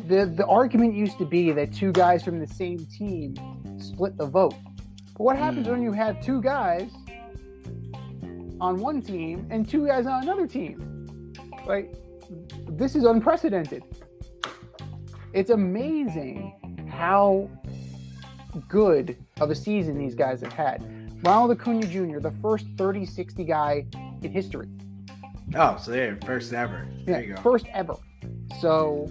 The argument used to be that 2 guys from the same team split the vote. But what happens when you have 2 guys on one team and 2 guys on another team? Like, this is unprecedented. It's amazing how good of a season these guys have had. Ronald Acuna Jr., the first 30-60 guy in history. Oh, so they're first ever. There you go. First ever. So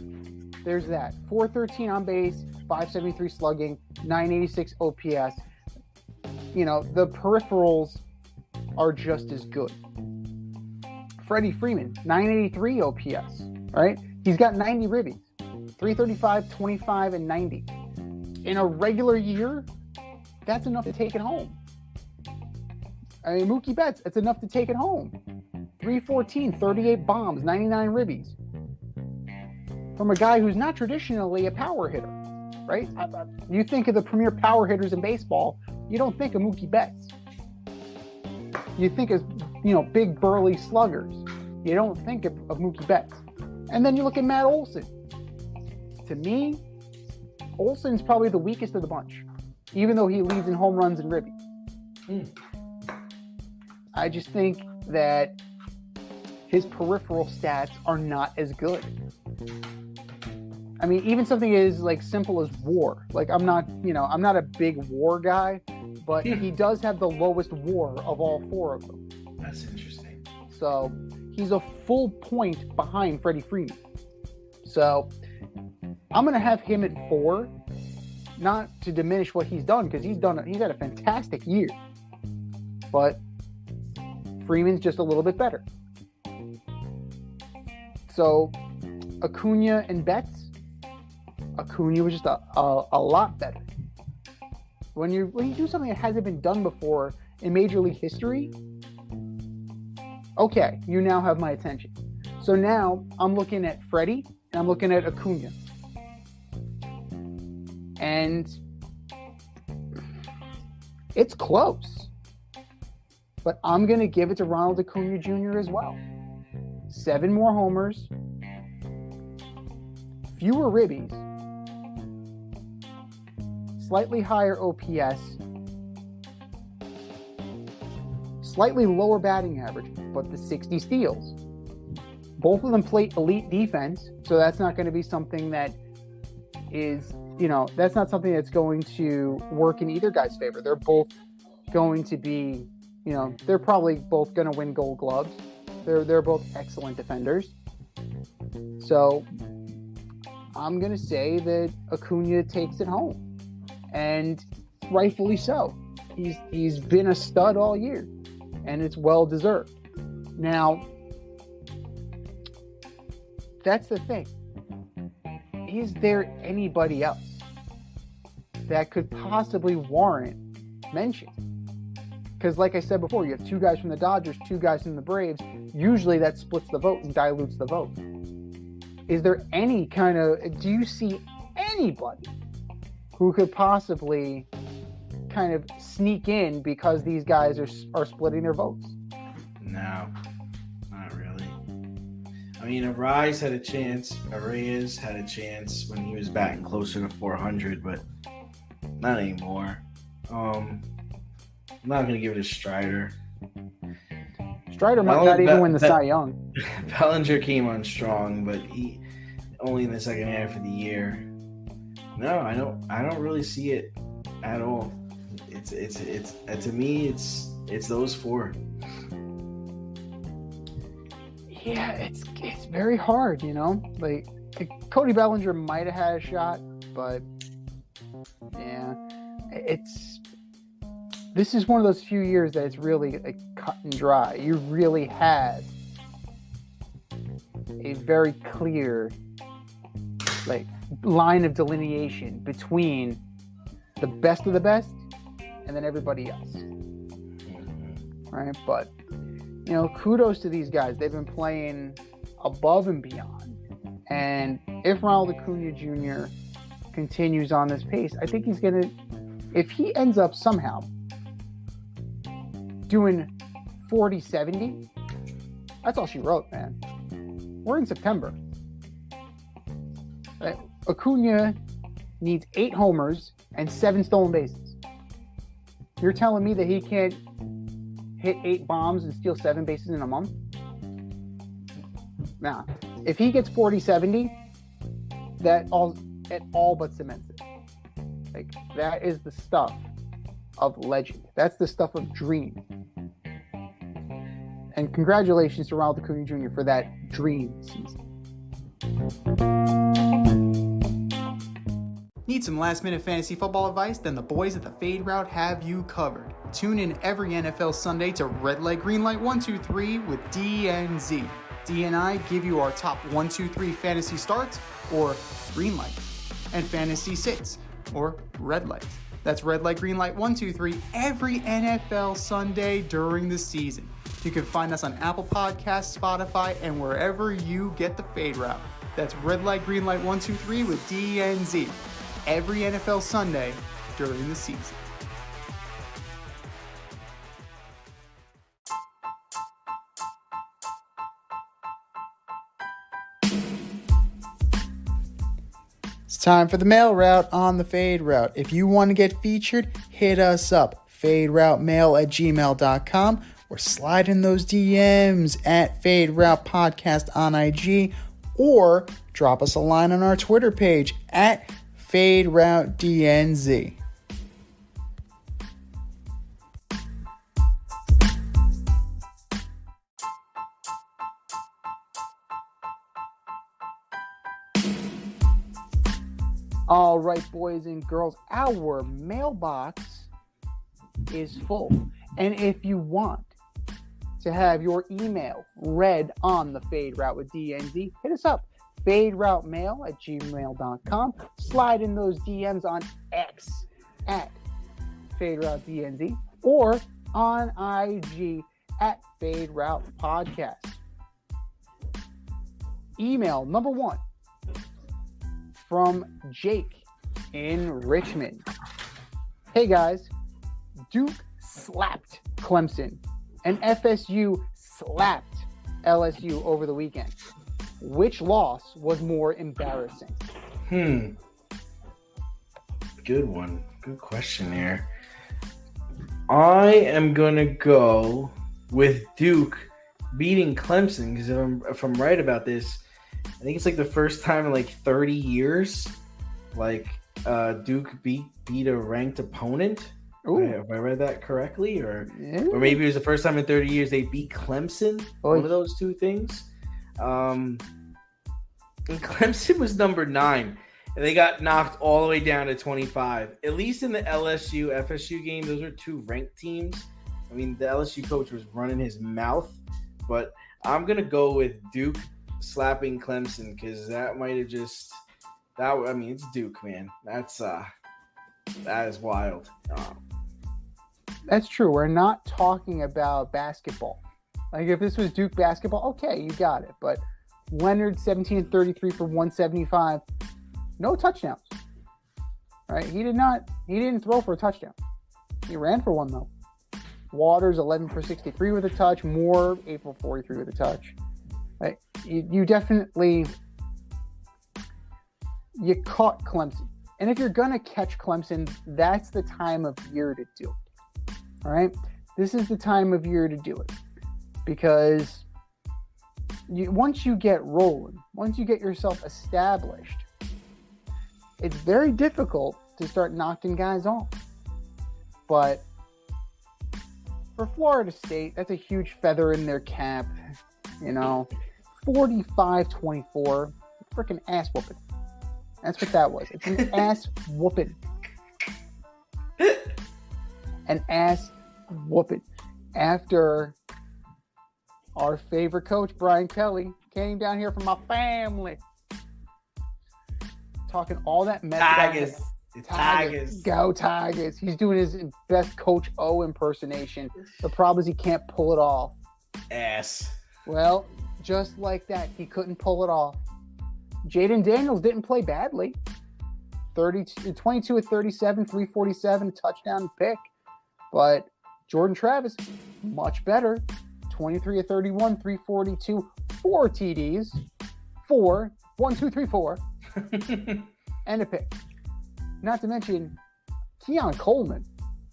there's that. 413 on base, 573 slugging, 986 OPS. The peripherals are just as good. Freddie Freeman, 983 OPS, right? He's got 90 ribbies, 335, 25, and 90. In a regular year, that's enough to take it home. Mookie Betts, it's enough to take it home. 314, 38 bombs, 99 ribbies. From a guy who's not traditionally a power hitter, right? You think of the premier power hitters in baseball, you don't think of Mookie Betts. You think of, big burly sluggers. You don't think of Mookie Betts. And then you look at Matt Olson. To me, Olson's probably the weakest of the bunch, even though he leads in home runs and ribbies. I just think that his peripheral stats are not as good. I mean, even something as like simple as WAR. Like I'm not a big WAR guy, but he does have the lowest WAR of all 4 of them. That's interesting. So he's a full point behind Freddie Freeman. So I'm going to have him at 4, not to diminish what he's done, because he's had a fantastic year. But Freeman's just a little bit better. So Acuna and Betts, Acuna was just a lot better. When you do something that hasn't been done before in Major League history, okay, you now have my attention. So now I'm looking at Freddie and I'm looking at Acuna. And it's close. But I'm going to give it to Ronald Acuna Jr. as well. 7 more homers, fewer ribbies, slightly higher OPS, slightly lower batting average, but the 60 steals. Both of them play elite defense, so that's not going to be something that is, that's not something that's going to work in either guy's favor. They're both going to be, they're probably both going to win Gold Gloves. They're both excellent defenders. So I'm going to say that Acuna takes it home. And rightfully so. He's been a stud all year. And it's well deserved. Now, that's the thing. Is there anybody else that could possibly warrant mention? Because like I said before, you have 2 guys from the Dodgers, 2 guys from the Braves. Usually that splits the vote and dilutes the vote. Is there any do you see anybody who could possibly kind of sneak in because these guys are splitting their votes? No, not really. I mean, Arraez had a chance when he was batting closer to 400, but not anymore. I'm not going to give it to Strider. Strider might not even win the Cy Young. Bellinger came on strong, but he only in the second half of the year. No, I don't really see it at all. It's to me, it's those 4. Yeah, it's very hard, Like Cody Bellinger might have had a shot, but yeah, this is one of those few years that it's really like cut and dry. You really have a very clear line of delineation between the best of the best and then everybody else. Right? But kudos to these guys. They've been playing above and beyond. And if Ronald Acuna Jr. continues on this pace, I think he's going to, if he ends up somehow doing 40-70, that's all she wrote, man. We're in September. Acuna needs 8 homers and 7 stolen bases. You're telling me that he can't hit 8 bombs and steal 7 bases in a month? Nah. If he gets 40-70, it all but cements it. That is the stuff of legend. That's the stuff of dream. And congratulations to Ronald Acuna Jr. for that dream season. Need some last-minute fantasy football advice? Then the boys at the Fade Route have you covered. Tune in every NFL Sunday to Red Light, Green Light 1, 2, 3 with D and Z. D and I give you our top 1, 2, 3 fantasy starts, or green light, and fantasy sits, or red light. That's Red Light, Green Light 1, 2, 3 every NFL Sunday during the season. You can find us on Apple Podcasts, Spotify, and wherever you get the Fade Route. That's Red Light, Green Light 1, 2, 3 with D and Z. Every NFL Sunday during the season. It's time for the mail route on the Fade Route. If you want to get featured, hit us up. faderoutemail@gmail.com or slide in those DMs at Fade Route Podcast on IG, or drop us a line on our Twitter page at FadeRouteDNZ. All right, boys and girls, our mailbox is full. And if you want to have your email read on the Fade Route with DNZ, hit us up. FadeRouteMail@gmail.com. Slide in those DMs on X at FadeRouteDNZ or on IG at FadeRoutePodcast. Email number 1 from Jake in Richmond. Hey guys, Duke slapped Clemson and FSU slapped LSU over the weekend. Which loss was more embarrassing? Good one. Good question there. I am going to go with Duke beating Clemson because if I'm right about this, I think it's like the first time in like 30 years, like Duke beat a ranked opponent. Ooh. Have I read that correctly? Or maybe it was the first time in 30 years they beat Clemson. One of those two things. And Clemson was number 9. And they got knocked all the way down to 25. At least in the LSU FSU game, those are two ranked teams. I mean, the LSU coach was running his mouth. But I'm going to go with Duke slapping Clemson because that might have just – it's Duke, man. That is wild. That's true. We're not talking about basketball. Like, if this was Duke basketball, okay, you got it. But Leonard, 17-33 for 175, no touchdowns. Right? He didn't throw for a touchdown. He ran for one, though. Waters, 11 for 63 with a touch. Moore, 8 for 43 with a touch. Right? You definitely – you caught Clemson. And if you're going to catch Clemson, that's the time of year to do it. All right? This is the time of year to do it. Because once you get rolling, once you get yourself established, it's very difficult to start knocking guys off. But for Florida State, that's a huge feather in their cap. 45-24. Freaking ass whooping. That's what that was. It's an ass whooping. An ass whooping. After our favorite coach, Brian Kelly, came down here from my family. Talking all that mess. Tigers. Go Tigers. He's doing his best Coach O impersonation. The problem is he can't pull it off. Ass. Well, just like that, he couldn't pull it off. Jaden Daniels didn't play badly. 22 of 37, 347, touchdown pick. But Jordan Travis, much better. 23 of 31, 342, 4 TDs, 4, 1, 2, 3, 4, and a pick. Not to mention Keon Coleman,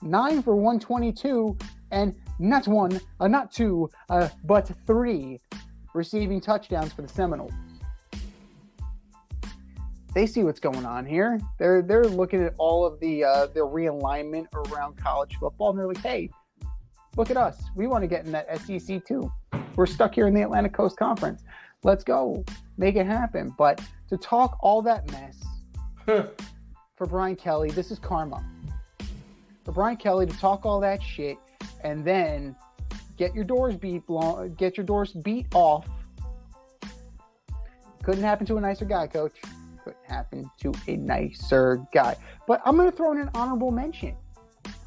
9 for 122, and not 1, not 2, but 3 receiving touchdowns for the Seminoles. They see what's going on here. They're looking at all of the realignment around college football, and they're like, hey, look at us. We want to get in that SEC too. We're stuck here in the Atlantic Coast Conference. Let's go. Make it happen. But to talk all that mess for Brian Kelly, this is karma. For Brian Kelly to talk all that shit and then get your doors beat off. Couldn't happen to a nicer guy, Coach. Couldn't happen to a nicer guy. But I'm going to throw in an honorable mention.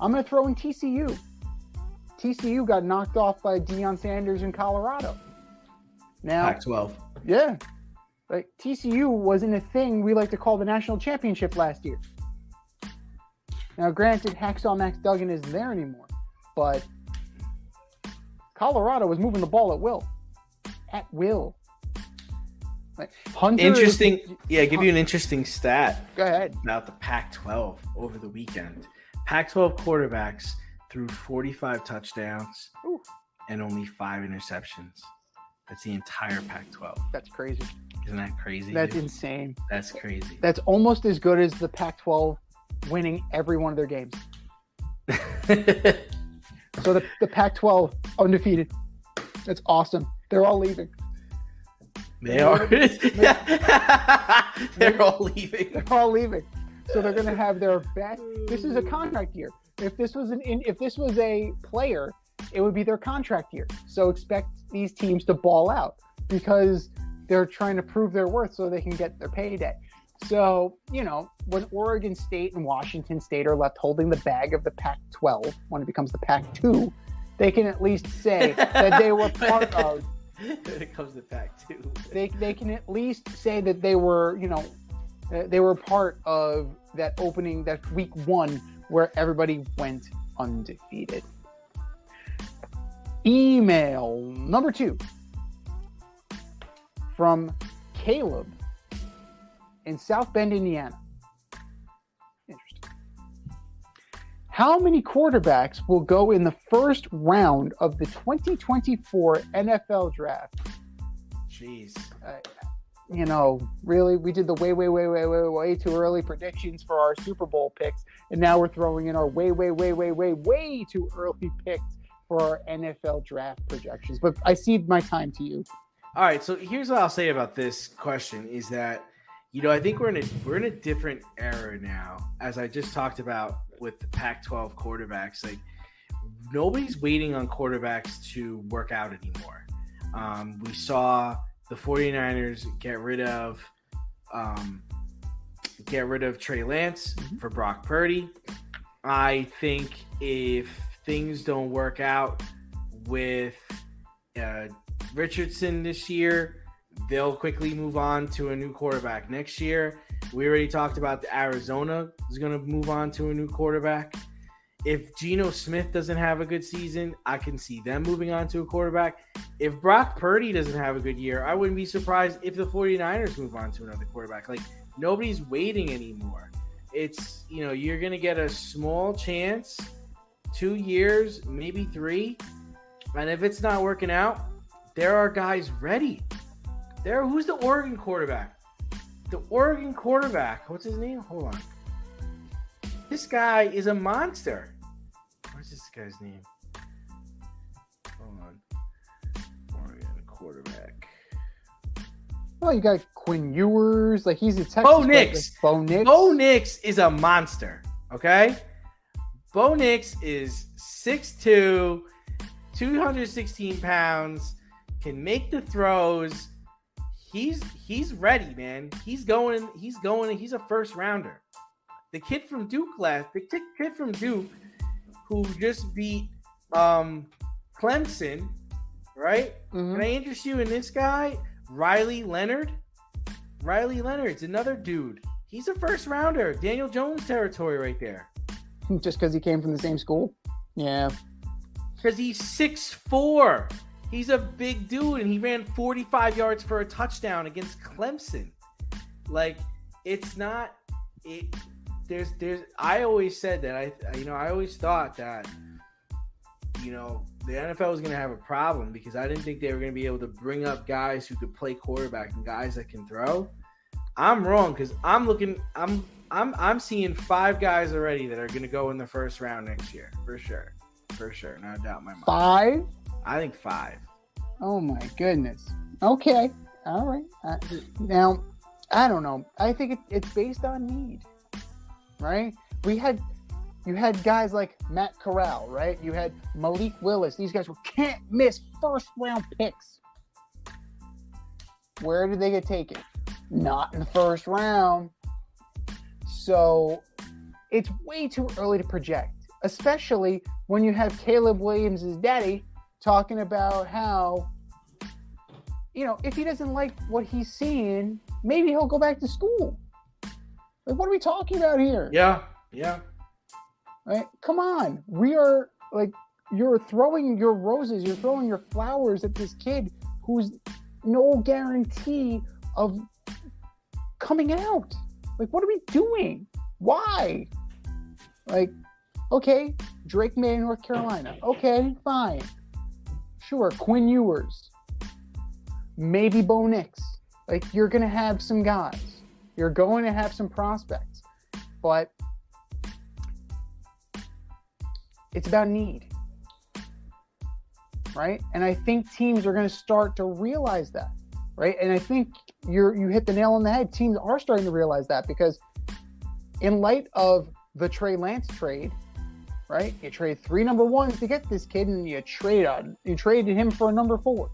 I'm going to throw in TCU. TCU got knocked off by Deion Sanders in Colorado. Now, Pac-12. Yeah. Like, TCU was in a thing we like to call the national championship last year. Now, granted, Hacksaw Max Duggan isn't there anymore, but Colorado was moving the ball at will. At will. Like, Interesting. Give you an interesting stat. Go ahead. About the Pac-12 over the weekend. Pac-12 quarterbacks threw 45 touchdowns and only 5 interceptions. That's the entire Pac-12. That's crazy. Isn't that crazy? That's dude? insane. That's crazy. That's almost as good as the Pac-12 winning every one of their games. So the Pac-12 undefeated. That's awesome. They're all leaving. They are. They're all leaving. They're all leaving. So they're going to have their best. This is a contract year. If this was a player, it would be their contract year. So expect these teams to ball out because they're trying to prove their worth so they can get their payday. So, when Oregon State and Washington State are left holding the bag of the Pac-12 when it becomes the Pac-2, they can at least say that they were part of. When it comes to Pac-2, they can at least say that they were, they were part of that opening, that week 1 where everybody went undefeated. Email number 2 from Caleb in South Bend, Indiana. Interesting. How many quarterbacks will go in the first round of the 2024 NFL draft? Jeez. Really, we did the way too early predictions for our Super Bowl picks, and now we're throwing in our way too early picks for our NFL draft projections. But I cede my time to you. All right, so here's what I'll say about this question is that, I think we're in a different era now, as I just talked about with the Pac-12 quarterbacks. Like, nobody's waiting on quarterbacks to work out anymore. We saw the 49ers get rid of Trey Lance for Brock Purdy. I think if things don't work out with Richardson this year, they'll quickly move on to a new quarterback next year. We already talked about the Arizona is going to move on to a new quarterback. If Geno Smith doesn't have a good season, I can see them moving on to a quarterback. If Brock Purdy doesn't have a good year, I wouldn't be surprised if the 49ers move on to another quarterback. Like, nobody's waiting anymore. It's, you're going to get a small chance, 2 years, maybe 3. And if it's not working out, there are guys ready. Who's the Oregon quarterback? The Oregon quarterback. What's his name? Hold on. This guy is a monster. What's this guy's name? Hold on. Oregon quarterback. Well, you got Quinn Ewers. Like, he's a Texas. Bo Nix. Bo Nix. Bo Nix is a monster. Okay? Bo Nix is 6'2", 216 pounds, can make the throws. He's ready, man. He's going. He's a first rounder. The kid from Duke who just beat Clemson, right? Mm-hmm. Can I interest you in this guy, Riley Leonard? Riley Leonard's another dude. He's a first rounder. Daniel Jones territory right there. Just because he came from the same school? Yeah. Because he's 6'4". He's a big dude, and he ran 45 yards for a touchdown against Clemson. Like, it's not it. There's. I always said that I always thought that the NFL was going to have a problem because I didn't think they were going to be able to bring up guys who could play quarterback and guys that can throw. I'm wrong because I'm seeing 5 guys already that are going to go in the first round next year for sure, no doubt in my mind. 5? I think 5. Oh my goodness. Okay. All right. Now, I don't know. I think it's based on need, right? You had guys like Matt Corral, right? You had Malik Willis. These guys were can't miss first round picks. Where did they get taken? Not in the first round. So it's way too early to project, especially when you have Caleb Williams' daddy talking about how, if he doesn't like what he's seeing, maybe he'll go back to school. Like, what are we talking about here? Yeah. Right? Come on. We are, you're throwing your roses, you're throwing your flowers at this kid who's no guarantee of coming out. Like, what are we doing? Why? Okay, Drake May, North Carolina. Okay, fine. Sure, Quinn Ewers. maybe Bo Nix. Like, you're going to have some guys. You're going to have some prospects. But it's about need. Right? And I think teams are going to start to realize that. Right? And I think you hit the nail on the head. Teams are starting to realize that, because in light of the Trey Lance trade, right? You trade 3 number 1s to get this kid, and you traded him for a number 4.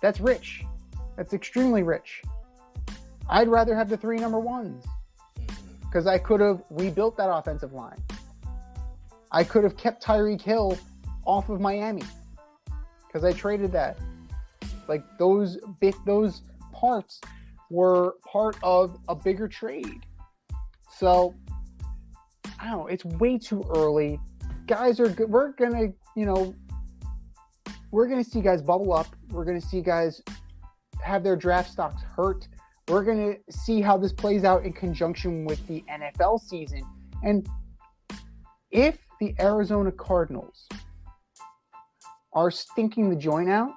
That's rich. That's extremely rich. I'd rather have the 3 number 1s, because I could have rebuilt that offensive line. I could have kept Tyreek Hill off of Miami, because I traded that. Like, those parts were part of a bigger trade. So, I don't know. It's way too early. Guys are good. We're going to see guys bubble up. We're going to see guys have their draft stocks hurt. We're going to see how this plays out in conjunction with the NFL season. And if the Arizona Cardinals are stinking the joint out,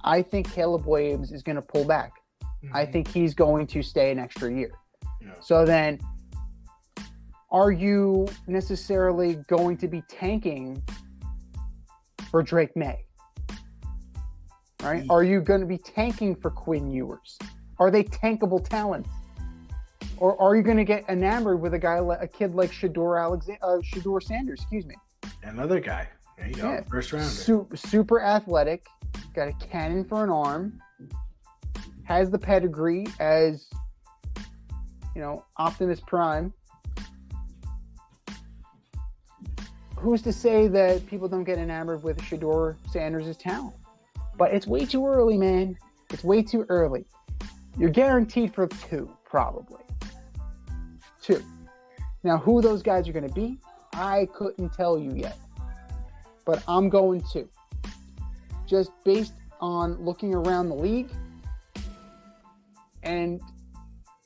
I think Caleb Williams is going to pull back. Mm-hmm. I think he's going to stay an extra year. Yeah. So then, are you necessarily going to be tanking for Drake May? Right? Are you going to be tanking for Quinn Ewers? Are they tankable talents? Or are you going to get enamored with a kid like Shedeur Sanders? Excuse me. Another guy. There you go. First rounder. Super athletic. Got a cannon for an arm. Has the pedigree as, Optimus Prime. Who's to say that people don't get enamored with Shedeur Sanders' talent? But it's way too early, man. It's way too early. You're guaranteed for 2, probably. 2. Now, who those guys are going to be, I couldn't tell you yet. But I'm going 2. Just based on looking around the league and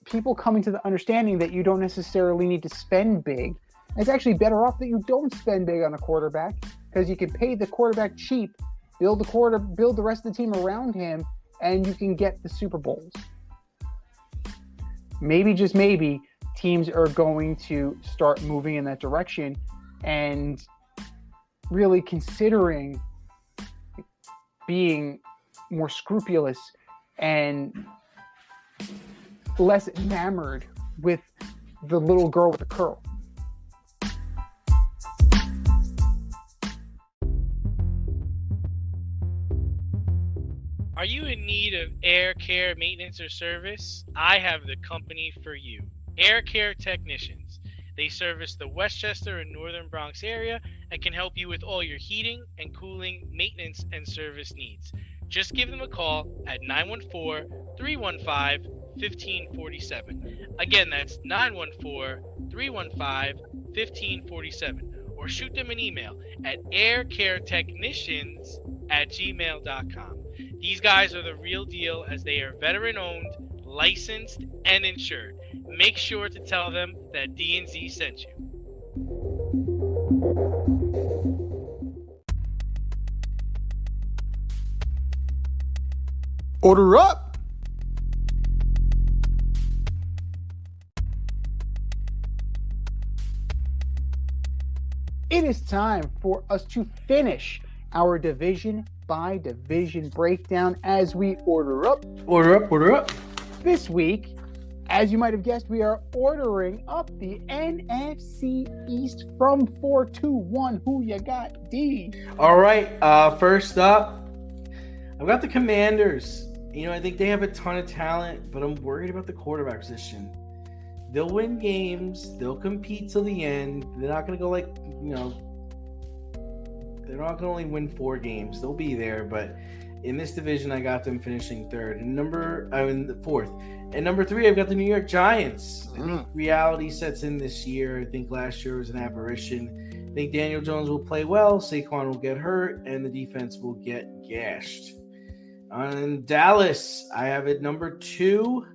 people coming to the understanding that you don't necessarily need to spend big. It's actually better off that you don't spend big on a quarterback, because you can pay the quarterback cheap, build the rest of the team around him, and you can get the Super Bowls. Maybe, just maybe, teams are going to start moving in that direction and really considering being more scrupulous and less enamored with the little girl with the curl. Are you in need of air care maintenance or service? I have the company for you. Air Care Technicians. They service the Westchester and Northern Bronx area and can help you with all your heating and cooling, maintenance, and service needs. Just give them a call at 914-315-1547. Again, that's 914-315-1547. Or shoot them an email at aircaretechnicians@gmail.com. These guys are the real deal, as they are veteran-owned, licensed, and insured. Make sure to tell them that D&Z sent you. Order up! It is time for us to finish our division by division breakdown as we order up. Order up. This week, as you might have guessed, we are ordering up the NFC East from 4 to 1. Who you got, D? All right. First up, I've got the Commanders. I think they have a ton of talent, but I'm worried about the quarterback position. They'll win games. They'll compete till the end. They're not going to go they're not going to only win 4 games. They'll be there, but in this division, I got them finishing 3rd. The 4th. And number 3, I've got the New York Giants. I think reality sets in this year. I think last year was an aberration. I think Daniel Jones will play well. Saquon will get hurt, and the defense will get gashed. On Dallas, I have it number 2.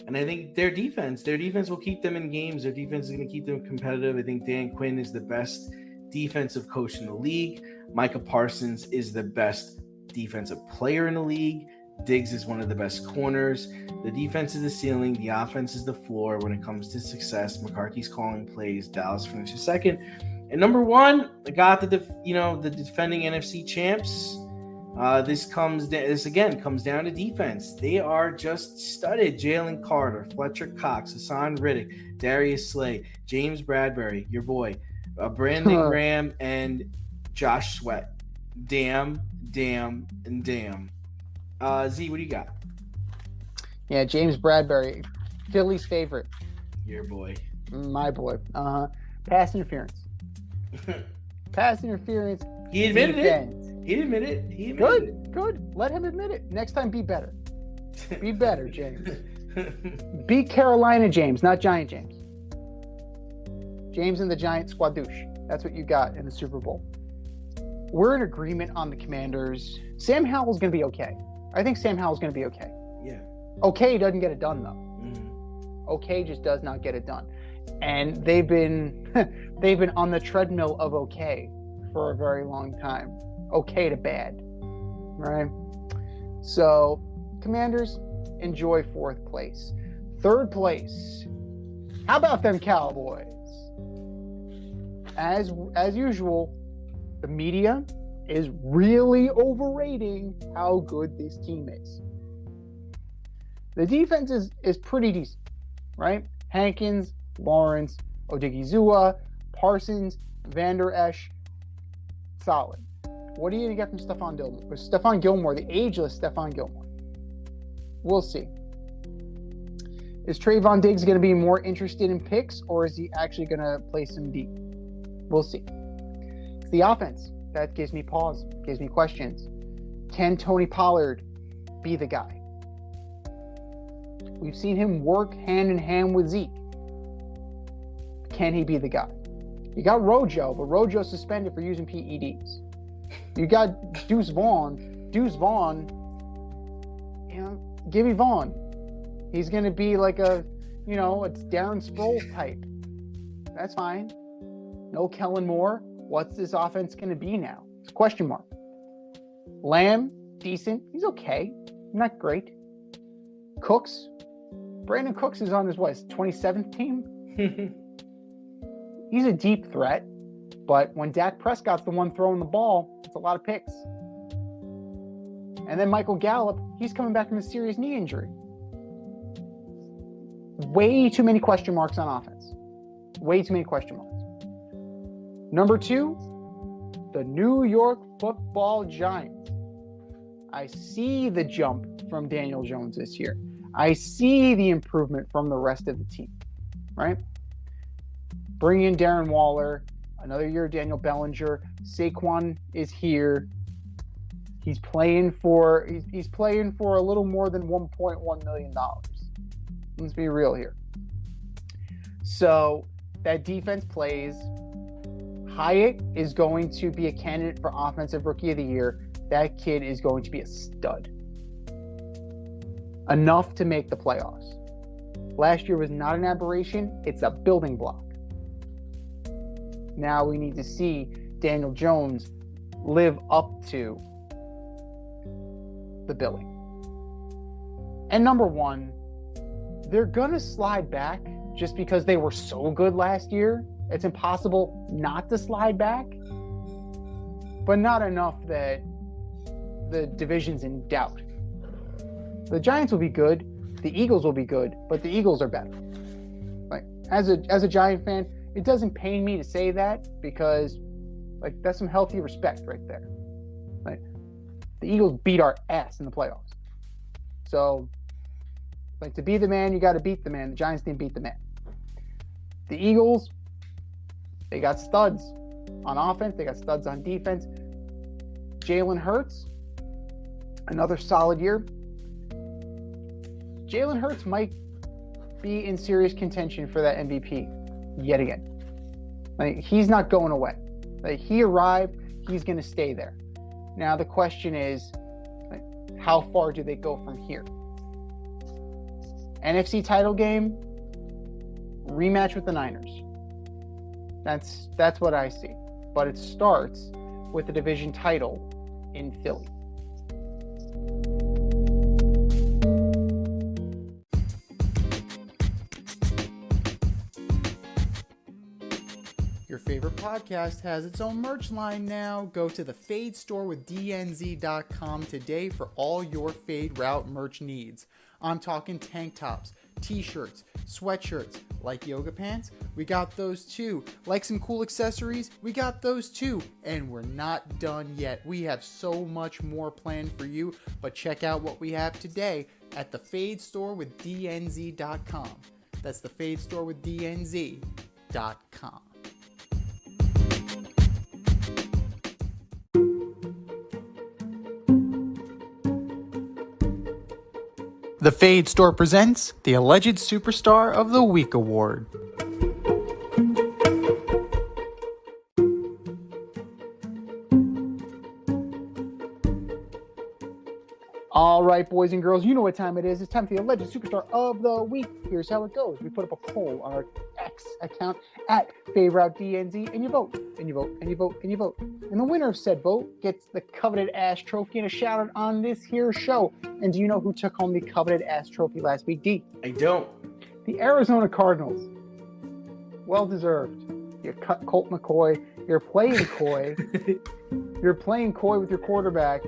And I think their defense will keep them in games. Their defense is going to keep them competitive. I think Dan Quinn is the best defensive coach in the league. Micah Parsons is the best defensive player in the league. Diggs is one of the best corners. The defense is the ceiling. The offense is the floor when it comes to success. McCarthy's calling plays. Dallas finishes second. And number one, I got the defending NFC champs. This again comes down to defense. They are just studded. Jalen Carter, Fletcher Cox, Hassan Riddick, Darius Slay, James Bradbury, your boy, Brandon Graham, and Josh Sweat. Damn, and damn. Z, what do you got? Yeah, James Bradbury, Philly's favorite. Your boy. My boy. Pass interference. Pass interference. He admitted it. He admitted it. Good. Let him admit it. Next time, be better. Be better, James. Be Carolina James, not Giant James. James and the Giant squadouche. That's what you got in the Super Bowl. We're in agreement on the Commanders. Sam Howell's going to be okay. I think Sam Howell's going to be okay. Yeah. Okay doesn't get it done, though. Mm-hmm. Okay just does not get it done. And they've been on the treadmill of okay for a very long time. Okay to bad. Right? So, Commanders, enjoy 4th place. 3rd place. How about them Cowboys? As usual, the media is really overrating how good this team is. The defense is pretty decent, right? Hankins, Lawrence, Odigizua, Parsons, Vander Esch, solid. What are you going to get from Stephon Gilmore, the ageless Stephon Gilmore? We'll see. Is Trayvon Diggs going to be more interested in picks, or is he actually going to play some deep? We'll see. It's the offense that gives me pause, gives me questions. Can Tony Pollard be the guy? We've seen him work hand in hand with Zeke. Can he be the guy? You got Rojo, but Rojo's suspended for using PEDs. You got Deuce Vaughn. Deuce Vaughn, give me Vaughn. He's going to be like a Darren Sproles type. That's fine. No Kellen Moore. What's this offense going to be now? It's a question mark. Lamb, decent. He's okay. Not great. Cooks. Brandon Cooks is on his 27th team? He's a deep threat, but when Dak Prescott's the one throwing the ball, it's a lot of picks. And then Michael Gallup, he's coming back from a serious knee injury. Way too many question marks on offense. Way too many question marks. Number 2, the New York Football Giants. I see the jump from Daniel Jones this year. I see the improvement from the rest of the team, right? Bring in Darren Waller, another year Daniel Bellinger. Saquon is here. He's playing for a little more than $1.1 million. Let's be real here. So that defense plays. Hyatt is going to be a candidate for Offensive Rookie of the Year. That kid is going to be a stud. Enough to make the playoffs. Last year was not an aberration. It's a building block. Now we need to see Daniel Jones live up to the billing. And number 1, they're going to slide back just because they were so good last year. It's impossible not to slide back, but not enough that the division's in doubt. The Giants will be good. The Eagles will be good, but the Eagles are better. Like as a Giant fan, it doesn't pain me to say that because that's some healthy respect right there. Like the Eagles beat our ass in the playoffs. So to be the man, you got to beat the man. The Giants didn't beat the man. The Eagles, they got studs on offense. They got studs on defense. Jalen Hurts, another solid year. Jalen Hurts might be in serious contention for that MVP yet again. He's not going away. He arrived. He's going to stay there. Now the question is, how far do they go from here? NFC title game, rematch with the Niners. That's what I see. but it starts with the division title in Philly. Your favorite podcast has its own merch line now. Go to the Fade store with DNZ.com today for all your Fade Route merch needs. I'm talking tank tops, t-shirts, sweatshirts. Like yoga pants? We got those too. Like some cool accessories? We got those too. And we're not done yet. We have so much more planned for you, but check out what we have today at the Fade store with DNZ.com. That's the Fade store with DNZ.com. The Fade Store presents the Alleged Superstar of the Week Award. All right, boys and girls, you know what time it is. It's time for the Alleged Superstar of the Week. Here's how it goes. We put up a poll on our X account at FadeRouteDNZ, and you vote, and you vote, and you vote, and you vote. And the winner of said vote gets the coveted ass trophy and a shout out on this here show. And do you know who took home the coveted ass trophy last week, D? I don't. The Arizona Cardinals. Well deserved. You cut Colt McCoy. You're playing coy. You're playing coy with your quarterback,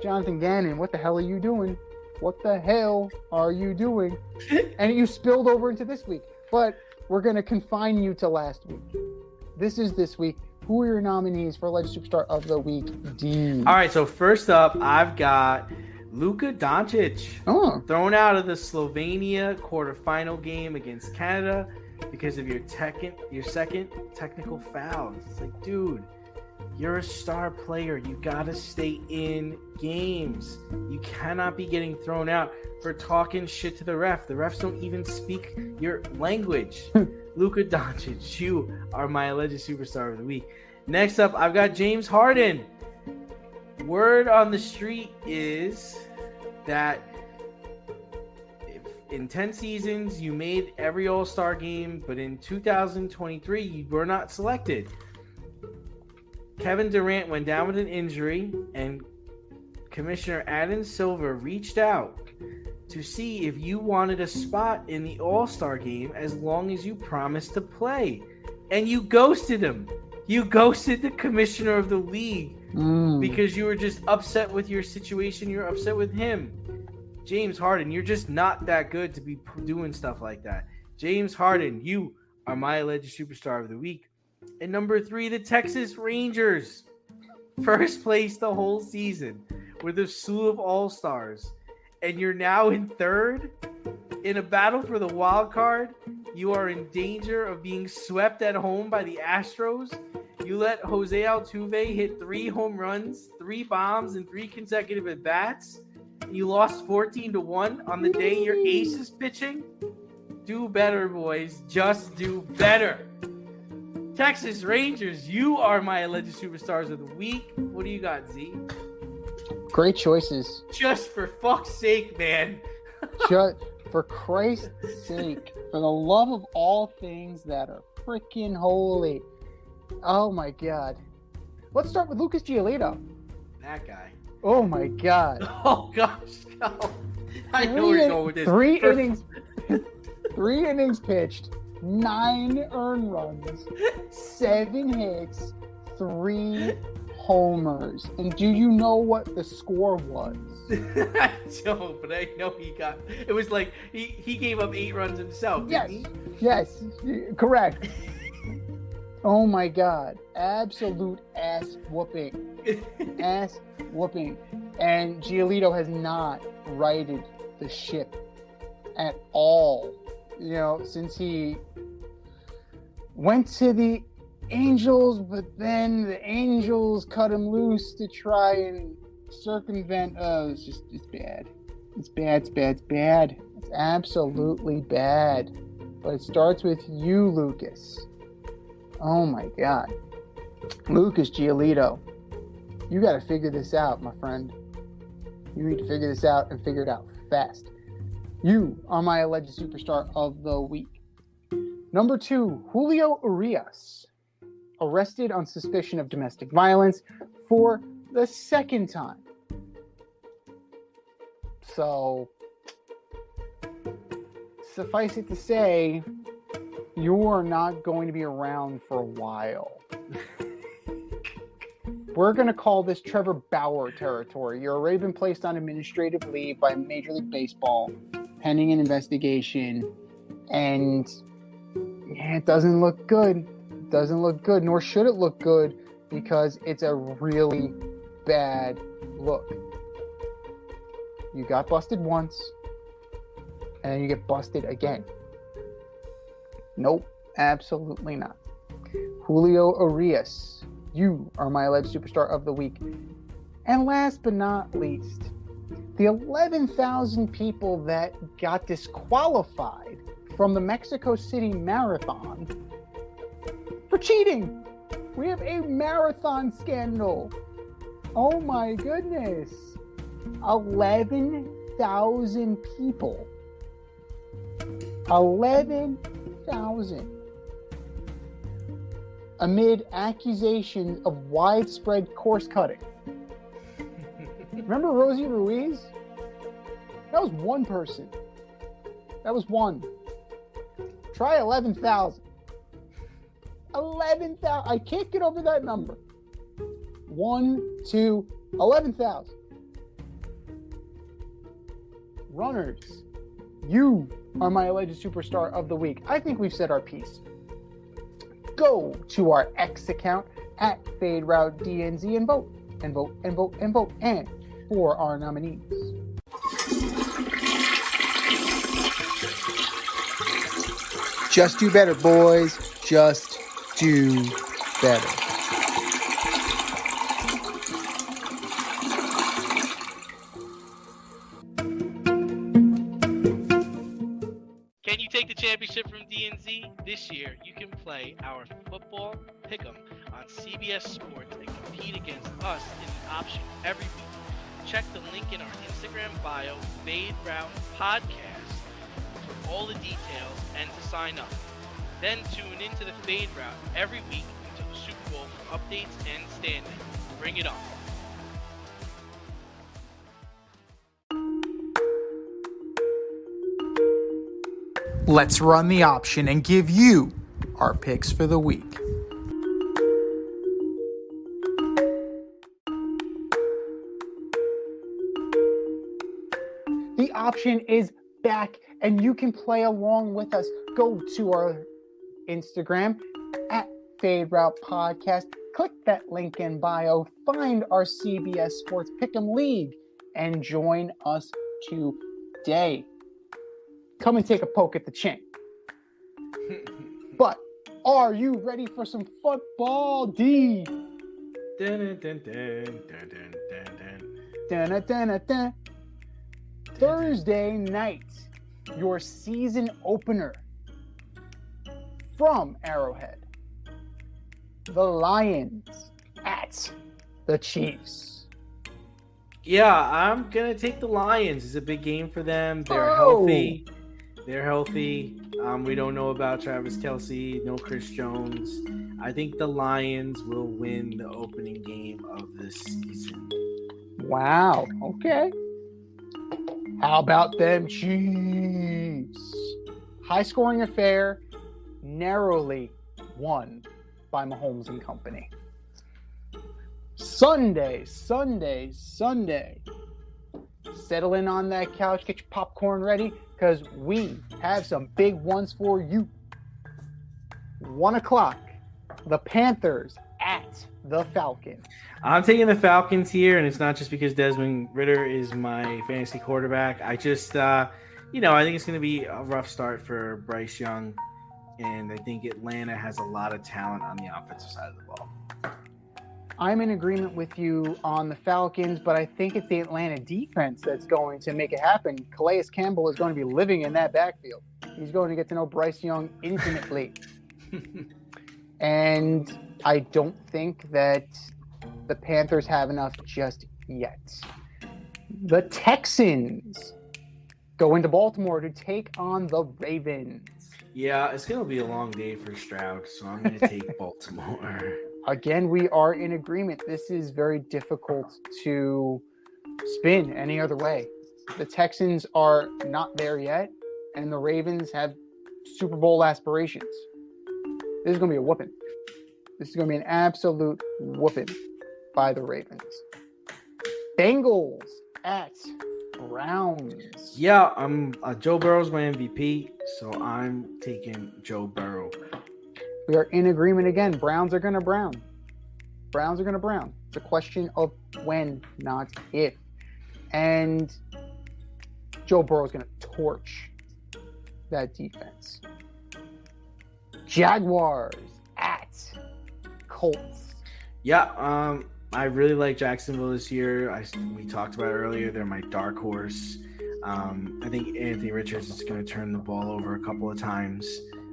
Jonathan Gannon. What the hell are you doing? What the hell are you doing? And you spilled over into this week. But we're going to confine you to last week. This is this week. Who are your nominees for Alleged Superstar of the Week, D? All right, so first up, I've got Luka Doncic thrown out of the Slovenia quarterfinal game against Canada because of your second technical foul. It's like, dude, you're a star player. You gotta stay in games. You cannot be getting thrown out for talking shit to the ref. The refs don't even speak your language. Luka Doncic, you are my Alleged Superstar of the Week. Next up, I've got James Harden. Word on the street is that if in 10 seasons you made every All-Star game, but in 2023 you were not selected. Kevin Durant went down with an injury, and Commissioner Adam Silver reached out to see if you wanted a spot in the All-Star game as long as you promised to play. And you ghosted him. You ghosted the commissioner of the league because you were just upset with your situation. You're upset with him. James Harden, you're just not that good to be doing stuff like that. James Harden, you are my Alleged Superstar of the Week. And number 3, the Texas Rangers. First place the whole season with a slew of All-Stars. And you're now in third in a battle for the wild card. You are in danger of being swept at home by the Astros. You let Jose Altuve hit 3 home runs, 3 bombs, and 3 consecutive at-bats. You lost 14-1 on the day your ace is pitching. Do better, boys. Just do better. Texas Rangers, you are my Alleged Superstars of the Week. What do you got, Z? Great choices. Just for fuck's sake, man. Just for Christ's sake. For the love of all things that are freaking holy. Oh my God. Let's start with Lucas Giolito. That guy. Oh my God. Oh gosh. No. I know where you're going with this. 3 innings pitched. 9 earned runs, 7 hits, 3 homers. And do you know what the score was? I don't, but I know he got. It was like he gave up 8 runs himself. Didn't he? Yes, correct. Oh my God, absolute ass whooping, ass whooping, and Giolito has not righted the ship at all. You know, since he went to the Angels, but then the Angels cut him loose to try and circumvent. It's bad. It's bad. It's absolutely bad. But it starts with you, Lucas. Oh my God. Lucas Giolito. You got to figure this out, my friend. You need to figure this out and figure it out fast. You are my Alleged Superstar of the Week. Number 2, Julio Urias. arrested on suspicion of domestic violence for the second time. So, suffice it to say, you're not going to be around for a while. We're going to call this Trevor Bauer territory. You've already been placed on administrative leave by Major League Baseball, pending an investigation, and it doesn't look good. It doesn't look good, nor should it look good, because it's a really bad look. You got busted once, and then you get busted again. Nope, absolutely not. Julio Urias, you are my alleged superstar of the week. And last but not least, the 11,000 people that got disqualified from the Mexico City Marathon for cheating. We have a marathon scandal. Oh my goodness. 11,000 people. 11,000. Amid accusations of widespread course cutting. Remember Rosie Ruiz? That was one person. That was one. Try 11,000. 11,000. I can't get over that number. 11,000. Runners, you are my alleged superstar of the week. I think we've said our piece. Go to our X account at FadeRouteDNZ and vote, and vote, and vote, and vote, and for our nominees. Just do better, boys. Just do better. Can you take the championship from DNZ? This year, you can play our football pick'em on CBS Sports and compete against us in the option every week. Check the link in our Instagram bio, Fade Route Podcast, for all the details and to sign up. Then tune into the Fade Route every week until the Super Bowl for updates and standings. Bring it on. Let's run the option and give you our picks for the week. The option is back, and you can play along with us. Go to our Instagram at Fade Route Podcast. Click that link in bio. Find our CBS Sports Pick'em League and join us today. Come and take a poke at the champ. But are you ready for some football, D? Dun, dun, dun, dun, dun, dun, dun. Dun, dun, dun, dun. Thursday night, your season opener from Arrowhead. The Lions at the Chiefs. Yeah, I'm going to take the Lions. It's a big game for them. They're healthy. They're healthy. We don't know about Travis Kelce, no Chris Jones. I think the Lions will win the opening game of this season. Wow. Okay. How about them Chiefs? High-scoring affair, narrowly won by Mahomes and company. Sunday. Settle in on that couch, get your popcorn ready, because we have some big ones for you. 1 o'clock, the Panthers at the Falcons. I'm taking the Falcons here, and it's not just because Desmond Ridder is my fantasy quarterback. I just, I think it's going to be a rough start for Bryce Young, and I think Atlanta has a lot of talent on the offensive side of the ball. I'm in agreement with you on the Falcons, but I think it's the Atlanta defense that's going to make it happen. Calais Campbell is going to be living in that backfield. He's going to get to know Bryce Young intimately. And I don't think that the Panthers have enough just yet. The Texans go into Baltimore to take on the Ravens. Yeah, it's going to be a long day for Stroud, so I'm going to take Baltimore. Again, we are in agreement. This is very difficult to spin any other way. The Texans are not there yet, and the Ravens have Super Bowl aspirations. This is going to be a whooping. This is going to be an absolute whooping by the Ravens. Bengals at Browns. Yeah, Joe Burrow's my MVP, so I'm taking Joe Burrow. We are in agreement again. Browns are going to brown. Browns are going to brown. It's a question of when, not if. And Joe Burrow's going to torch that defense. Jaguars at Colts. Yeah, I really like Jacksonville this year. We talked about it earlier. They're my dark horse. I think Anthony Richards is going to turn the ball over a couple of times.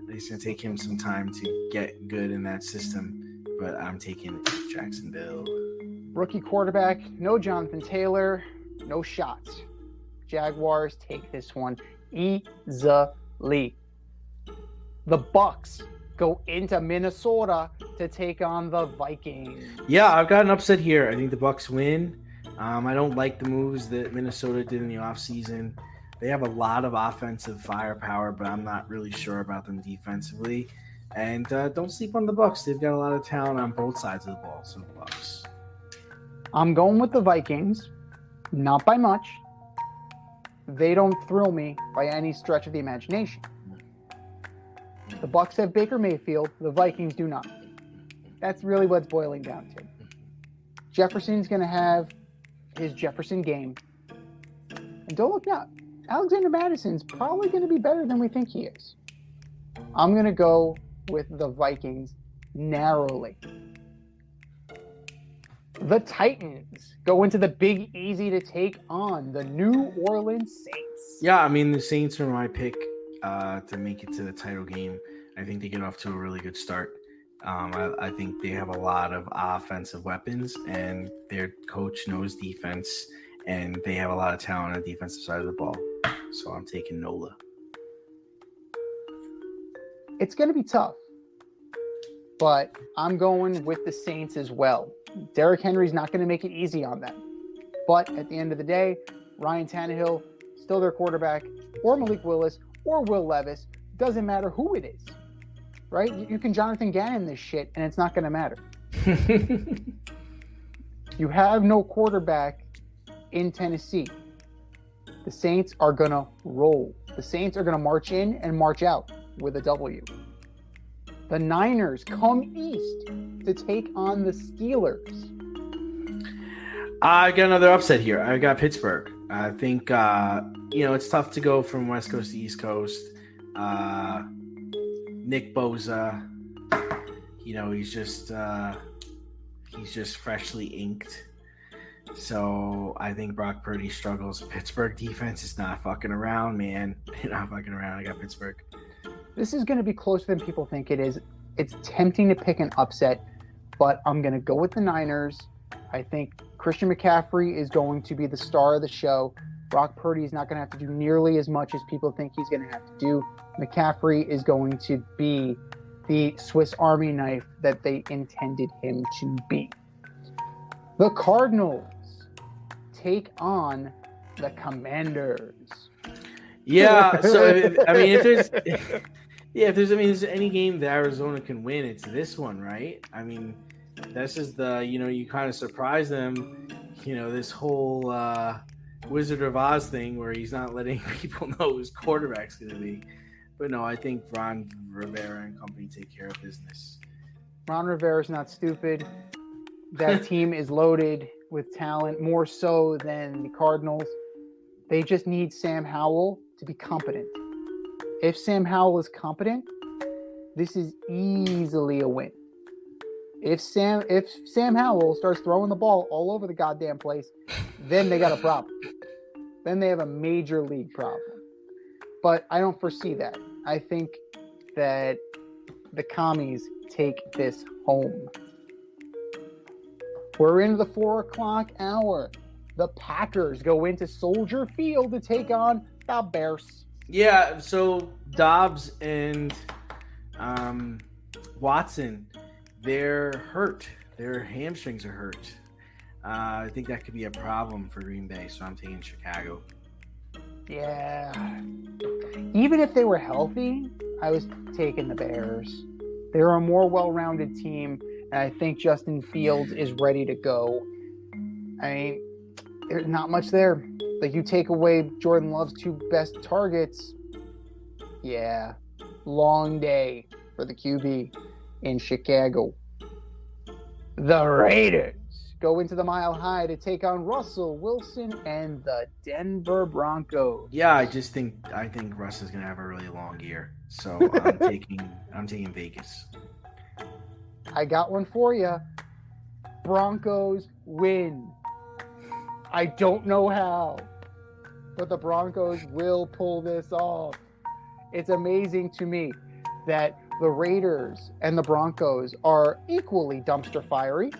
It's going to take him some time to get good in that system, but I'm taking Jacksonville. Rookie quarterback, no Jonathan Taylor, no shots. Jaguars take this one easily. The Bucks go into Minnesota to take on the Vikings. Yeah, I've got an upset here. I think the Bucks win. I don't like the moves that Minnesota did in the offseason. They have a lot of offensive firepower, but I'm not really sure about them defensively. And don't sleep on the Bucks. They've got a lot of talent on both sides of the ball. So Bucks. I'm going with the Vikings, not by much. They don't thrill me by any stretch of the imagination. The Bucks have Baker Mayfield. The Vikings do not. That's really what it's boiling down to. Jefferson's going to have his Jefferson game. And don't look now. Alexander Madison's probably going to be better than we think he is. I'm going to go with the Vikings narrowly. The Titans go into the Big Easy to take on the New Orleans Saints. Yeah, I mean, the Saints are my pick to make it to the title game. I think they get off to a really good start. I think they have a lot of offensive weapons, and their coach knows defense, and they have a lot of talent on the defensive side of the ball. So I'm taking Nola. It's going to be tough, but I'm going with the Saints as well. Derrick Henry's not going to make it easy on them. But at the end of the day, Ryan Tannehill, still their quarterback, or Malik Willis, or Will Levis. Doesn't matter who it is, right? You can Jonathan Gannon this shit, and it's not going to matter. You have no quarterback in Tennessee. The Saints are going to roll. The Saints are going to march in and march out with a W. The Niners come east to take on the Steelers. I got another upset here. I got Pittsburgh. I think, it's tough to go from West Coast to East Coast. Nick Bosa, he's just freshly inked. So I think Brock Purdy struggles. Pittsburgh defense is not fucking around, man. They're not fucking around. I got Pittsburgh. This is going to be closer than people think it is. It's tempting to pick an upset, but I'm going to go with the Niners. I think Christian McCaffrey is going to be the star of the show. Brock Purdy is not going to have to do nearly as much as people think he's going to have to do. McCaffrey is going to be the Swiss Army knife that they intended him to be. The Cardinals take on the Commanders. Yeah, so if there's any game that Arizona can win, it's this one, right? I mean, this is you kind of surprise them, this whole Wizard of Oz thing where he's not letting people know who his quarterback's going to be. But no, I think Ron Rivera and company take care of business. Ron Rivera's not stupid. That team is loaded with talent, more so than the Cardinals. They just need Sam Howell to be competent. If Sam Howell is competent, this is easily a win. If Sam Howell starts throwing the ball all over the goddamn place, then they got a problem. Then they have a major league problem. But I don't foresee that. I think that the Commies take this home. We're into the 4 o'clock hour. The Packers go into Soldier Field to take on the Bears. Yeah, so Dobbs and Watson, they're hurt. Their hamstrings are hurt. I think that could be a problem for Green Bay, so I'm taking Chicago. Yeah. Even if they were healthy, I was taking the Bears. They're a more well-rounded team, and I think Justin Fields is ready to go. I mean, there's not much there. Like, you take away Jordan Love's 2 best targets, yeah, long day for the QB in Chicago. The Raiders go into the Mile High to take on Russell Wilson and the Denver Broncos. Yeah, I think Russ is gonna have a really long year, so I'm taking Vegas. I got one for you. Broncos win. I don't know how, but the Broncos will pull this off. It's amazing to me that the Raiders and the Broncos are equally dumpster fiery.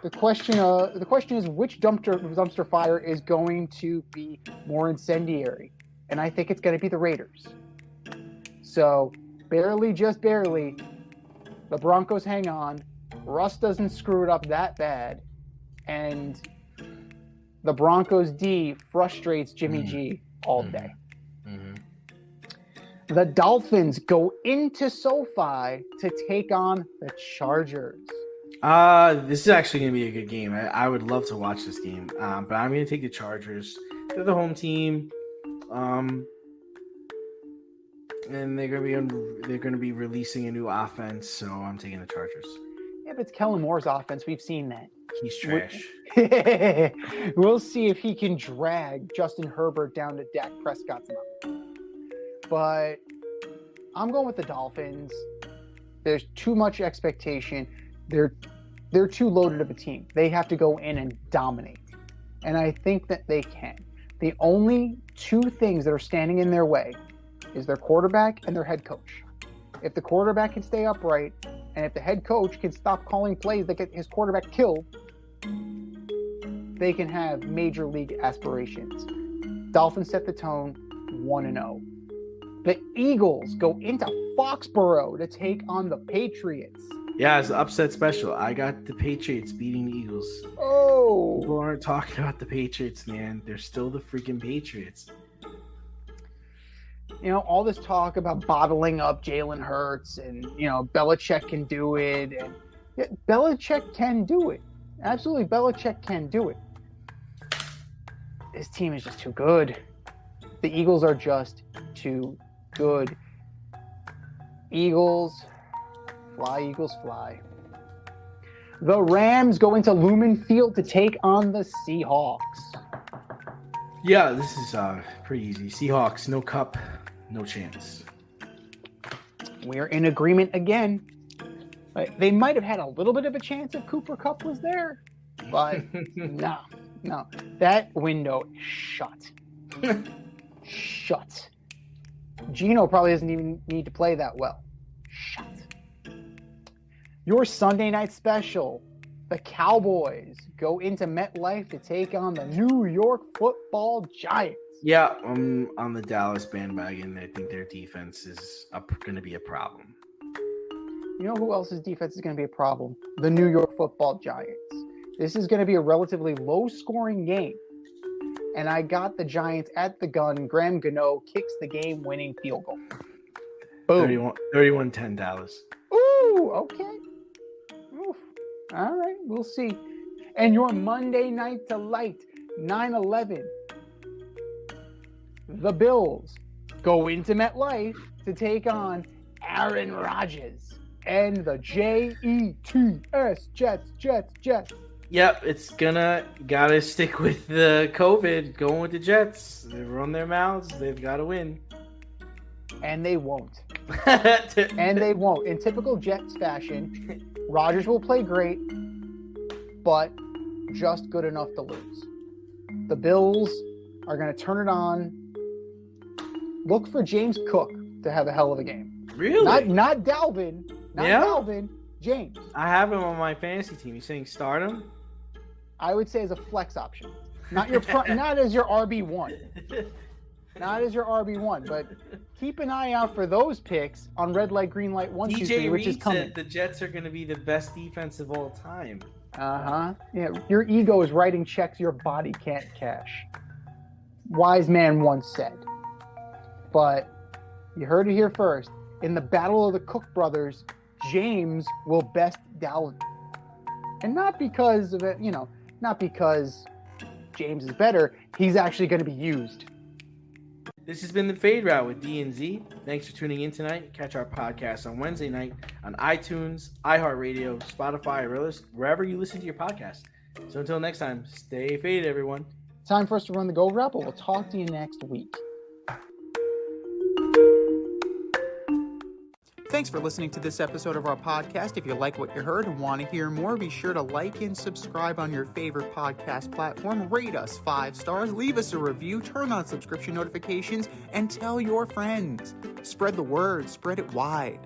The question is which dumpster fire is going to be more incendiary, and I think it's going to be the Raiders. So barely, just barely, the Broncos hang on. Russ doesn't screw it up that bad, and the Broncos D frustrates Jimmy G all day. Mm-hmm. The Dolphins go into SoFi to take on the Chargers. This is actually going to be a good game. I would love to watch this game, but I'm going to take the Chargers. They're the home team, and they're going to be releasing a new offense, so I'm taking the Chargers. Yeah, but it's Kellen Moore's offense. We've seen that. He's trash. We'll see if he can drag Justin Herbert down to Dak Prescott's level. But I'm going with the Dolphins. There's too much expectation. They're too loaded of a team. They have to go in and dominate. And I think that they can. The only 2 things that are standing in their way is their quarterback and their head coach. If the quarterback can stay upright, and if the head coach can stop calling plays that get his quarterback killed, they can have major league aspirations. Dolphins set the tone 1-0. The Eagles go into Foxborough to take on the Patriots. Yeah, it's an upset special. I got the Patriots beating the Eagles. Oh! People aren't talking about the Patriots, man. They're still the freaking Patriots. You know, all this talk about bottling up Jalen Hurts and, Belichick can do it. And yeah, Belichick can do it. Absolutely, Belichick can do it. This team is just too good. The Eagles are just too good. Eagles fly. The Rams go into Lumen Field to take on the Seahawks. Yeah, this is pretty easy. Seahawks, no cup, no chance. We're in agreement again. They might have had a little bit of a chance if Cooper Kupp was there, but no. That window is shut. Shut. Geno probably doesn't even need to play that well. Shut. Your Sunday night special, the Cowboys go into MetLife to take on the New York Football Giants. Yeah, I'm on the Dallas bandwagon. I think their defense is going to be a problem. You know who else's defense is going to be a problem? The New York Football Giants. This is going to be a relatively low-scoring game. And I got the Giants at the gun. Graham Gano kicks the game-winning field goal. Boom. 31-10 Dallas. Ooh, okay. Oof. All right, we'll see. And your Monday night delight, 9/11. The Bills go into MetLife to take on Aaron Rodgers and the Jets. Yep, it's gotta stick with the COVID, going with the Jets. They run their mouths, they've got to win. And they won't. In typical Jets fashion, Rodgers will play great, but just good enough to lose. The Bills are going to turn it on. Look for James Cook to have a hell of a game. Really? Not Dalvin. Dalvin. James. I have him on my fantasy team. You saying start him? I would say as a flex option. Not as your RB1. Not as your RB1, but keep an eye out for those picks on Red Light, Green Light 1, 2, 3, which is coming. Said the Jets are going to be the best defense of all time. Yeah, your ego is writing checks your body can't cash. Wise man once said. But you heard it here first. In the battle of the Cook brothers, James will best Dalvin. And not because of it, not because James is better. He's actually going to be used. This has been the Fade Route with D and Z. Thanks for tuning in tonight. Catch our podcast on Wednesday night on iTunes, iHeartRadio, Spotify, or wherever you listen to your podcast. So until next time, stay faded, everyone. Time for us to run the Go Wrap, but we'll talk to you next week. Thanks for listening to this episode of our podcast. If you like what you heard and want to hear more, be sure to like and subscribe on your favorite podcast platform. Rate us 5 stars, leave us a review, turn on subscription notifications, and tell your friends. Spread the word, spread it wide.